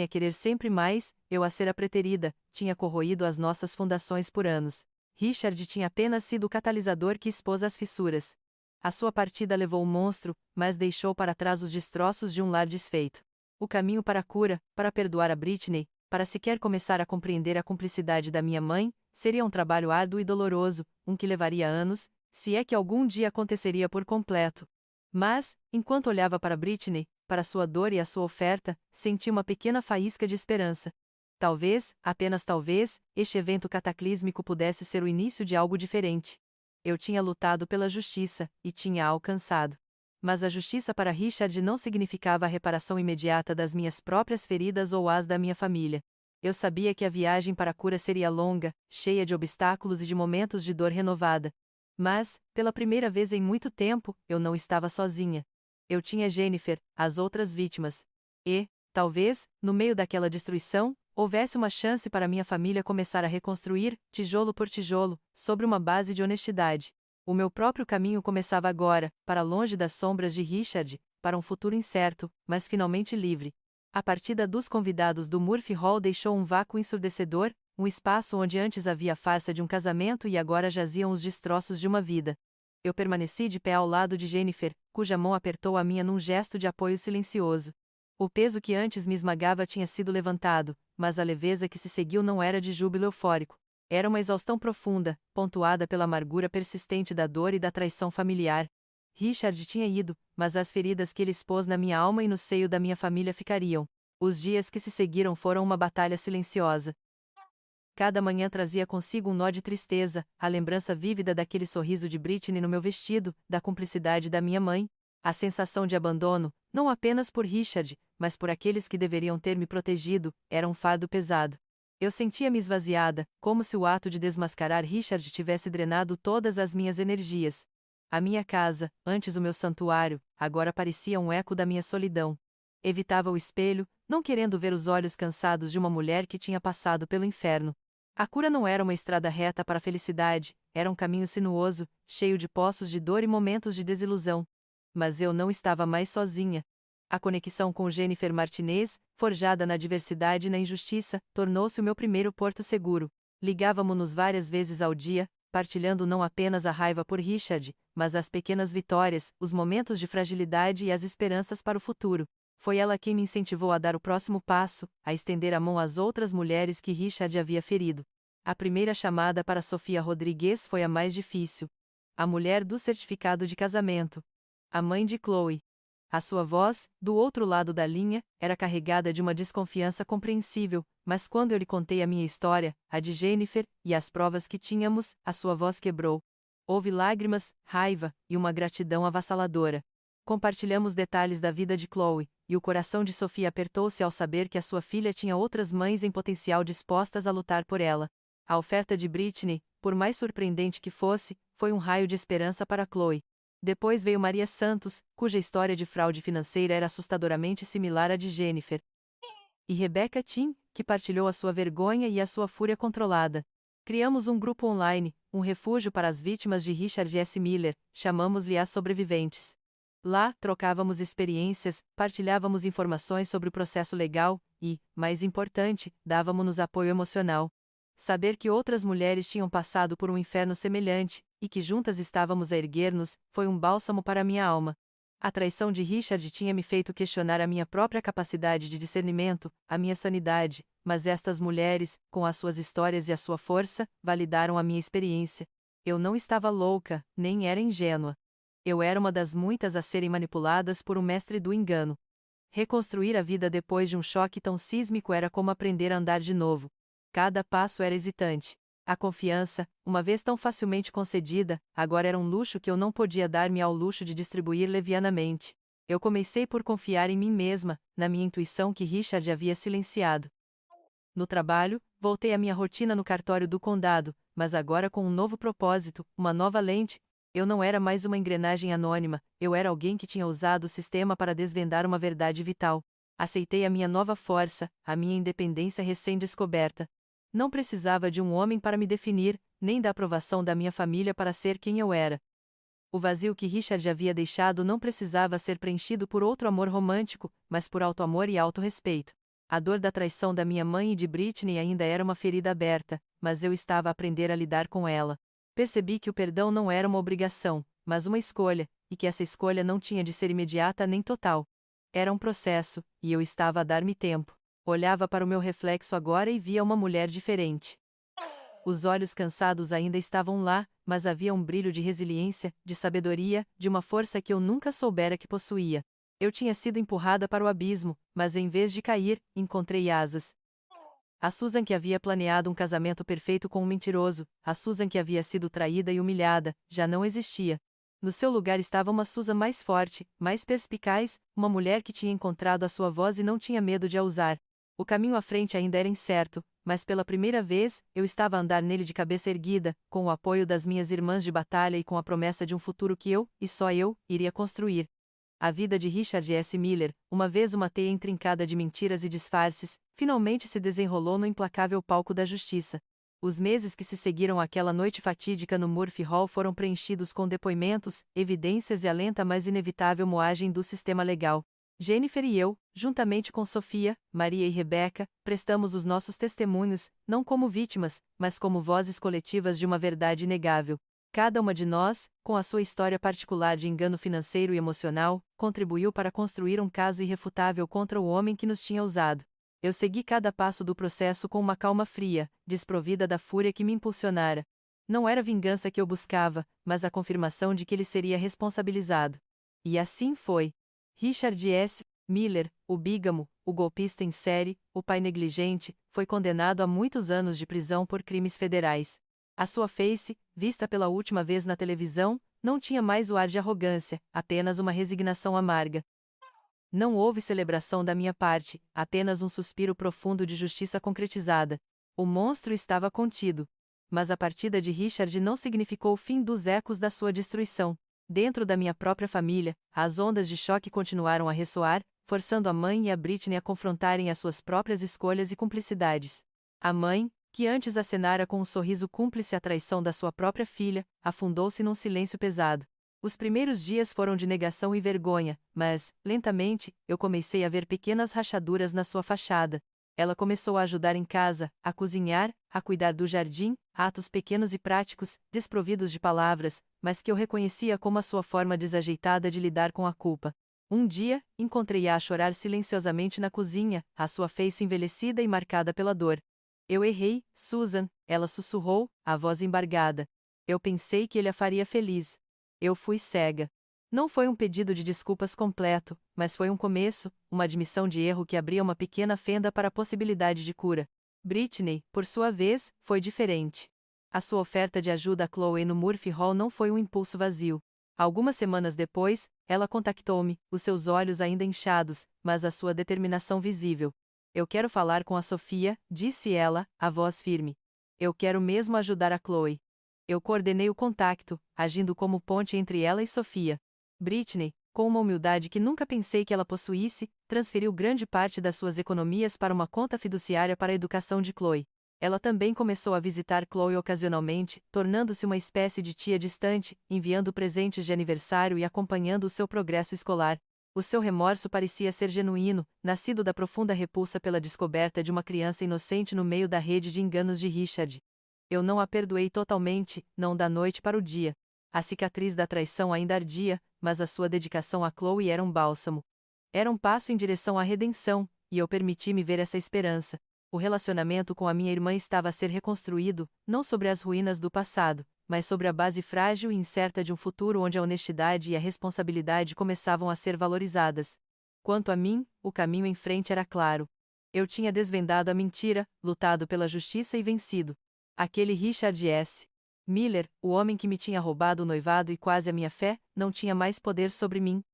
a querer sempre mais, eu a ser a preterida, tinha corroído as nossas fundações por anos. Richard tinha apenas sido o catalisador que expôs as fissuras. A sua partida levou o monstro, mas deixou para trás os destroços de um lar desfeito. O caminho para a cura, para perdoar a Britney, para sequer começar a compreender a cumplicidade da minha mãe, seria um trabalho árduo e doloroso, um que levaria anos, se é que algum dia aconteceria por completo. Mas, enquanto olhava para Britney, para sua dor e a sua oferta, senti uma pequena faísca de esperança. Talvez, apenas talvez, este evento cataclísmico pudesse ser o início de algo diferente. Eu tinha lutado pela justiça, e tinha a alcançado. Mas a justiça para Richard não significava a reparação imediata das minhas próprias feridas ou as da minha família. Eu sabia que a viagem para a cura seria longa, cheia de obstáculos e de momentos de dor renovada. Mas, pela primeira vez em muito tempo, eu não estava sozinha. Eu tinha Jennifer, as outras vítimas. E, talvez, no meio daquela destruição, houvesse uma chance para minha família começar a reconstruir, tijolo por tijolo, sobre uma base de honestidade. O meu próprio caminho começava agora, para longe das sombras de Richard, para um futuro incerto, mas finalmente livre. A partida dos convidados do Murphy Hall deixou um vácuo ensurdecedor, um espaço onde antes havia a farsa de um casamento e agora jaziam os destroços de uma vida. Eu permaneci de pé ao lado de Jennifer, cuja mão apertou a minha num gesto de apoio silencioso. O peso que antes me esmagava tinha sido levantado, mas a leveza que se seguiu não era de júbilo eufórico. Era uma exaustão profunda, pontuada pela amargura persistente da dor e da traição familiar. Richard tinha ido, mas as feridas que ele expôs na minha alma e no seio da minha família ficariam. Os dias que se seguiram foram uma batalha silenciosa. Cada manhã trazia consigo um nó de tristeza, a lembrança vívida daquele sorriso de Britney no meu vestido, da cumplicidade da minha mãe, a sensação de abandono, não apenas por Richard, mas por aqueles que deveriam ter me protegido, era um fardo pesado. Eu sentia-me esvaziada, como se o ato de desmascarar Richard tivesse drenado todas as minhas energias. A minha casa, antes o meu santuário, agora parecia um eco da minha solidão. Evitava o espelho, não querendo ver os olhos cansados de uma mulher que tinha passado pelo inferno. A cura não era uma estrada reta para a felicidade, era um caminho sinuoso, cheio de poços de dor e momentos de desilusão. Mas eu não estava mais sozinha. A conexão com Jennifer Martinez, forjada na diversidade e na injustiça, tornou-se o meu primeiro porto seguro. Ligávamo-nos várias vezes ao dia, partilhando não apenas a raiva por Richard, mas as pequenas vitórias, os momentos de fragilidade e as esperanças para o futuro. Foi ela quem me incentivou a dar o próximo passo, a estender a mão às outras mulheres que Richard havia ferido. A primeira chamada para Sofia Rodrigues foi a mais difícil. A mulher do certificado de casamento. A mãe de Chloe. A sua voz, do outro lado da linha, era carregada de uma desconfiança compreensível, mas quando eu lhe contei a minha história, a de Jennifer, e as provas que tínhamos, a sua voz quebrou. Houve lágrimas, raiva, e uma gratidão avassaladora. Compartilhamos detalhes da vida de Chloe, e o coração de Sophie apertou-se ao saber que a sua filha tinha outras mães em potencial dispostas a lutar por ela. A oferta de Britney, por mais surpreendente que fosse, foi um raio de esperança para Chloe. Depois veio Maria Santos, cuja história de fraude financeira era assustadoramente similar à de Jennifer. E Rebecca Tim, que partilhou a sua vergonha e a sua fúria controlada. Criamos um grupo online, um refúgio para as vítimas de Richard S. Miller, chamamos-lhe as sobreviventes. Lá, trocávamos experiências, partilhávamos informações sobre o processo legal e, mais importante, dávamos-nos apoio emocional. Saber que outras mulheres tinham passado por um inferno semelhante, e que juntas estávamos a erguer-nos, foi um bálsamo para minha alma. A traição de Richard tinha me feito questionar a minha própria capacidade de discernimento, a minha sanidade, mas estas mulheres, com as suas histórias e a sua força, validaram a minha experiência. Eu não estava louca, nem era ingênua. Eu era uma das muitas a serem manipuladas por um mestre do engano. Reconstruir a vida depois de um choque tão sísmico era como aprender a andar de novo. Cada passo era hesitante. A confiança, uma vez tão facilmente concedida, agora era um luxo que eu não podia dar-me ao luxo de distribuir levianamente. Eu comecei por confiar em mim mesma, na minha intuição que Richard havia silenciado. No trabalho, voltei à minha rotina no cartório do condado, mas agora com um novo propósito, uma nova lente. Eu não era mais uma engrenagem anônima, eu era alguém que tinha usado o sistema para desvendar uma verdade vital. Aceitei a minha nova força, a minha independência recém-descoberta. Não precisava de um homem para me definir, nem da aprovação da minha família para ser quem eu era. O vazio que Richard havia deixado não precisava ser preenchido por outro amor romântico, mas por auto-amor e auto-respeito. A dor da traição da minha mãe e de Britney ainda era uma ferida aberta, mas eu estava a aprender a lidar com ela. Percebi que o perdão não era uma obrigação, mas uma escolha, e que essa escolha não tinha de ser imediata nem total. Era um processo, e eu estava a dar-me tempo. Olhava para o meu reflexo agora e via uma mulher diferente. Os olhos cansados ainda estavam lá, mas havia um brilho de resiliência, de sabedoria, de uma força que eu nunca soubera que possuía. Eu tinha sido empurrada para o abismo, mas em vez de cair, encontrei asas. A Susan que havia planeado um casamento perfeito com um mentiroso, a Susan que havia sido traída e humilhada, já não existia. No seu lugar estava uma Susan mais forte, mais perspicaz, uma mulher que tinha encontrado a sua voz e não tinha medo de a usar. O caminho à frente ainda era incerto, mas pela primeira vez, eu estava a andar nele de cabeça erguida, com o apoio das minhas irmãs de batalha e com a promessa de um futuro que eu, e só eu, iria construir. A vida de Richard S. Miller, uma vez uma teia intrincada de mentiras e disfarces, finalmente se desenrolou no implacável palco da justiça. Os meses que se seguiram àquela noite fatídica no Murphy Hall foram preenchidos com depoimentos, evidências e a lenta mas inevitável moagem do sistema legal. Jennifer e eu, juntamente com Sofia, Maria e Rebecca, prestamos os nossos testemunhos, não como vítimas, mas como vozes coletivas de uma verdade inegável. Cada uma de nós, com a sua história particular de engano financeiro e emocional, contribuiu para construir um caso irrefutável contra o homem que nos tinha usado. Eu segui cada passo do processo com uma calma fria, desprovida da fúria que me impulsionara. Não era a vingança que eu buscava, mas a confirmação de que ele seria responsabilizado. E assim foi. Richard S. Miller, o bígamo, o golpista em série, o pai negligente, foi condenado a muitos anos de prisão por crimes federais. A sua face, vista pela última vez na televisão, não tinha mais o ar de arrogância, apenas uma resignação amarga. Não houve celebração da minha parte, apenas um suspiro profundo de justiça concretizada. O monstro estava contido. Mas a partida de Richard não significou o fim dos ecos da sua destruição. Dentro da minha própria família, as ondas de choque continuaram a ressoar, forçando a mãe e a Britney a confrontarem as suas próprias escolhas e cumplicidades. A mãe, que antes acenara com um sorriso cúmplice a traição da sua própria filha, afundou-se num silêncio pesado. Os primeiros dias foram de negação e vergonha, mas, lentamente, eu comecei a ver pequenas rachaduras na sua fachada. Ela começou a ajudar em casa, a cozinhar, a cuidar do jardim, atos pequenos e práticos, desprovidos de palavras, mas que eu reconhecia como a sua forma desajeitada de lidar com a culpa. Um dia, encontrei-a a chorar silenciosamente na cozinha, a sua face envelhecida e marcada pela dor. Eu errei, Susan, ela sussurrou, a voz embargada. Eu pensei que ele a faria feliz. Eu fui cega. Não foi um pedido de desculpas completo, mas foi um começo, uma admissão de erro que abria uma pequena fenda para a possibilidade de cura. Britney, por sua vez, foi diferente. A sua oferta de ajuda a Chloe no Murphy Hall não foi um impulso vazio. Algumas semanas depois, ela contactou-me, os seus olhos ainda inchados, mas a sua determinação visível. Eu quero falar com a Sofia, disse ela, a voz firme. Eu quero mesmo ajudar a Chloe. Eu coordenei o contacto, agindo como ponte entre ela e Sofia. Britney, com uma humildade que nunca pensei que ela possuísse, transferiu grande parte das suas economias para uma conta fiduciária para a educação de Chloe. Ela também começou a visitar Chloe ocasionalmente, tornando-se uma espécie de tia distante, enviando presentes de aniversário e acompanhando o seu progresso escolar. O seu remorso parecia ser genuíno, nascido da profunda repulsa pela descoberta de uma criança inocente no meio da rede de enganos de Richard. Eu não a perdoei totalmente, não da noite para o dia. A cicatriz da traição ainda ardia, mas a sua dedicação a Chloe era um bálsamo. Era um passo em direção à redenção, e eu permiti-me ver essa esperança. O relacionamento com a minha irmã estava a ser reconstruído, não sobre as ruínas do passado, mas sobre a base frágil e incerta de um futuro onde a honestidade e a responsabilidade começavam a ser valorizadas. Quanto a mim, o caminho em frente era claro. Eu tinha desvendado a mentira, lutado pela justiça e vencido. Aquele Richard S. Miller, o homem que me tinha roubado o noivado e quase a minha fé, não tinha mais poder sobre mim.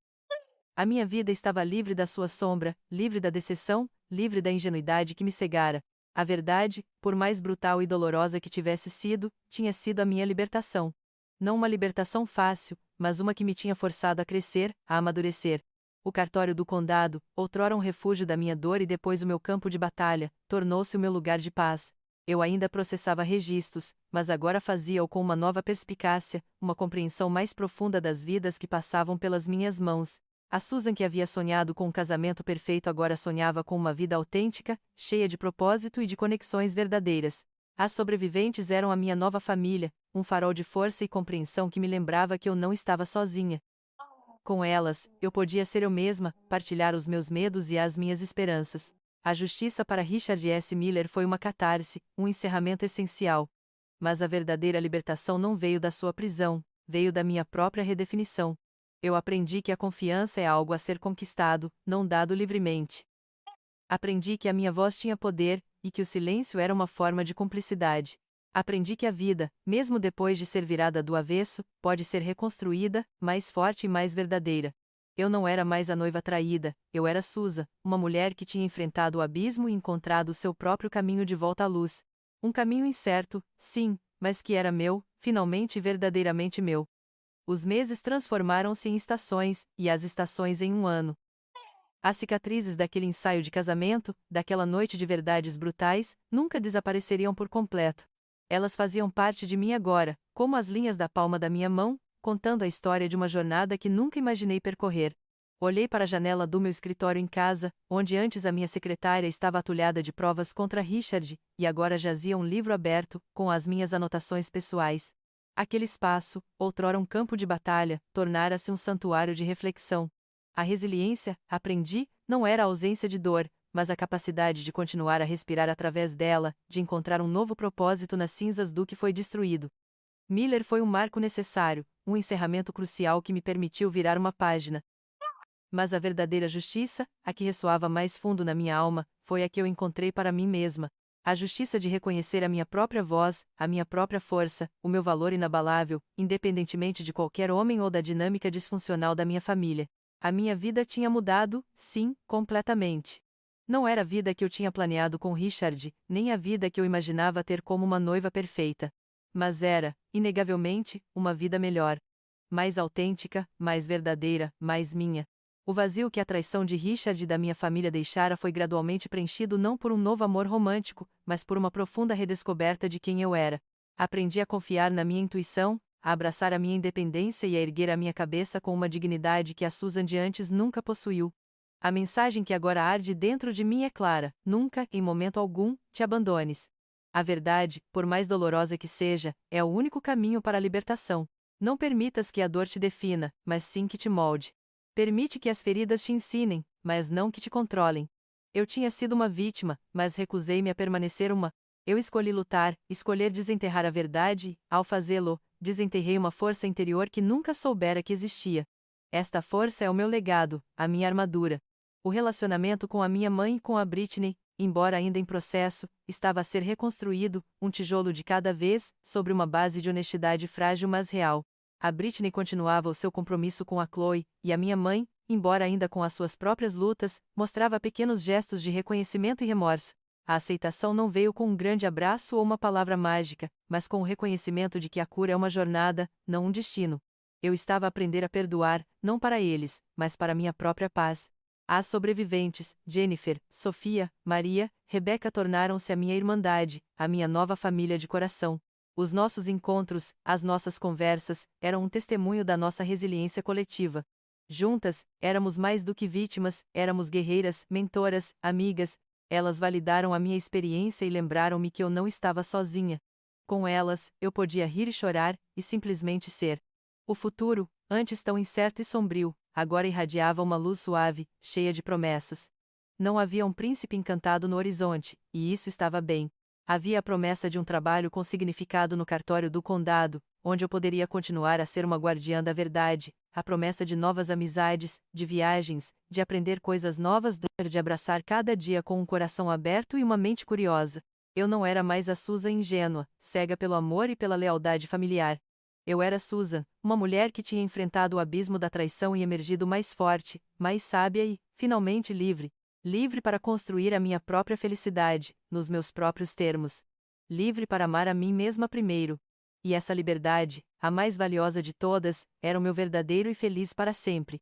A minha vida estava livre da sua sombra, livre da decepção, livre da ingenuidade que me cegara. A verdade, por mais brutal e dolorosa que tivesse sido, tinha sido a minha libertação. Não uma libertação fácil, mas uma que me tinha forçado a crescer, a amadurecer. O cartório do condado, outrora um refúgio da minha dor e depois o meu campo de batalha, tornou-se o meu lugar de paz. Eu ainda processava registros, mas agora fazia-o com uma nova perspicácia, uma compreensão mais profunda das vidas que passavam pelas minhas mãos. A Susan que havia sonhado com um casamento perfeito agora sonhava com uma vida autêntica, cheia de propósito e de conexões verdadeiras. As sobreviventes eram a minha nova família, um farol de força e compreensão que me lembrava que eu não estava sozinha. Com elas, eu podia ser eu mesma, partilhar os meus medos e as minhas esperanças. A justiça para Richard S. Miller foi uma catarse, um encerramento essencial. Mas a verdadeira libertação não veio da sua prisão, veio da minha própria redefinição. Eu aprendi que a confiança é algo a ser conquistado, não dado livremente. Aprendi que a minha voz tinha poder, e que o silêncio era uma forma de cumplicidade. Aprendi que a vida, mesmo depois de ser virada do avesso, pode ser reconstruída, mais forte e mais verdadeira. Eu não era mais a noiva traída, eu era Susan, uma mulher que tinha enfrentado o abismo e encontrado o seu próprio caminho de volta à luz. Um caminho incerto, sim, mas que era meu, finalmente e verdadeiramente meu. Os meses transformaram-se em estações, e as estações em um ano. As cicatrizes daquele ensaio de casamento, daquela noite de verdades brutais, nunca desapareceriam por completo. Elas faziam parte de mim agora, como as linhas da palma da minha mão, contando a história de uma jornada que nunca imaginei percorrer. Olhei para a janela do meu escritório em casa, onde antes a minha secretária estava atulhada de provas contra Richard, e agora jazia um livro aberto, com as minhas anotações pessoais. Aquele espaço, outrora um campo de batalha, tornara-se um santuário de reflexão. A resiliência, aprendi, não era a ausência de dor, mas a capacidade de continuar a respirar através dela, de encontrar um novo propósito nas cinzas do que foi destruído. Miller foi um marco necessário, um encerramento crucial que me permitiu virar uma página. Mas a verdadeira justiça, a que ressoava mais fundo na minha alma, foi a que eu encontrei para mim mesma. A justiça de reconhecer a minha própria voz, a minha própria força, o meu valor inabalável, independentemente de qualquer homem ou da dinâmica disfuncional da minha família. A minha vida tinha mudado, sim, completamente. Não era a vida que eu tinha planeado com Richard, nem a vida que eu imaginava ter como uma noiva perfeita. Mas era, inegavelmente, uma vida melhor. Mais autêntica, mais verdadeira, mais minha. O vazio que a traição de Richard e da minha família deixara foi gradualmente preenchido não por um novo amor romântico, mas por uma profunda redescoberta de quem eu era. Aprendi a confiar na minha intuição, a abraçar a minha independência e a erguer a minha cabeça com uma dignidade que a Susan de antes nunca possuiu. A mensagem que agora arde dentro de mim é clara: nunca, em momento algum, te abandones. A verdade, por mais dolorosa que seja, é o único caminho para a libertação. Não permitas que a dor te defina, mas sim que te molde. Permite que as feridas te ensinem, mas não que te controlem. Eu tinha sido uma vítima, mas recusei-me a permanecer uma. Eu escolhi lutar, escolher desenterrar a verdade e, ao fazê-lo, desenterrei uma força interior que nunca soubera que existia. Esta força é o meu legado, a minha armadura. O relacionamento com a minha mãe e com a Britney, embora ainda em processo, estava a ser reconstruído, um tijolo de cada vez, sobre uma base de honestidade frágil mas real. A Britney continuava o seu compromisso com a Chloe, e a minha mãe, embora ainda com as suas próprias lutas, mostrava pequenos gestos de reconhecimento e remorso. A aceitação não veio com um grande abraço ou uma palavra mágica, mas com o reconhecimento de que a cura é uma jornada, não um destino. Eu estava a aprender a perdoar, não para eles, mas para minha própria paz. As sobreviventes, Jennifer, Sofia, Maria, Rebecca tornaram-se a minha irmandade, a minha nova família de coração. Os nossos encontros, as nossas conversas, eram um testemunho da nossa resiliência coletiva. Juntas, éramos mais do que vítimas, éramos guerreiras, mentoras, amigas. Elas validaram a minha experiência e lembraram-me que eu não estava sozinha. Com elas, eu podia rir e chorar, e simplesmente ser. O futuro, antes tão incerto e sombrio, agora irradiava uma luz suave, cheia de promessas. Não havia um príncipe encantado no horizonte, e isso estava bem. Havia a promessa de um trabalho com significado no cartório do condado, onde eu poderia continuar a ser uma guardiã da verdade, a promessa de novas amizades, de viagens, de aprender coisas novas, de abraçar cada dia com um coração aberto e uma mente curiosa. Eu não era mais a Susan ingênua, cega pelo amor e pela lealdade familiar. Eu era Susan, uma mulher que tinha enfrentado o abismo da traição e emergido mais forte, mais sábia e, finalmente, livre. Livre para construir a minha própria felicidade, nos meus próprios termos. Livre para amar a mim mesma primeiro. E essa liberdade, a mais valiosa de todas, era o meu verdadeiro e feliz para sempre.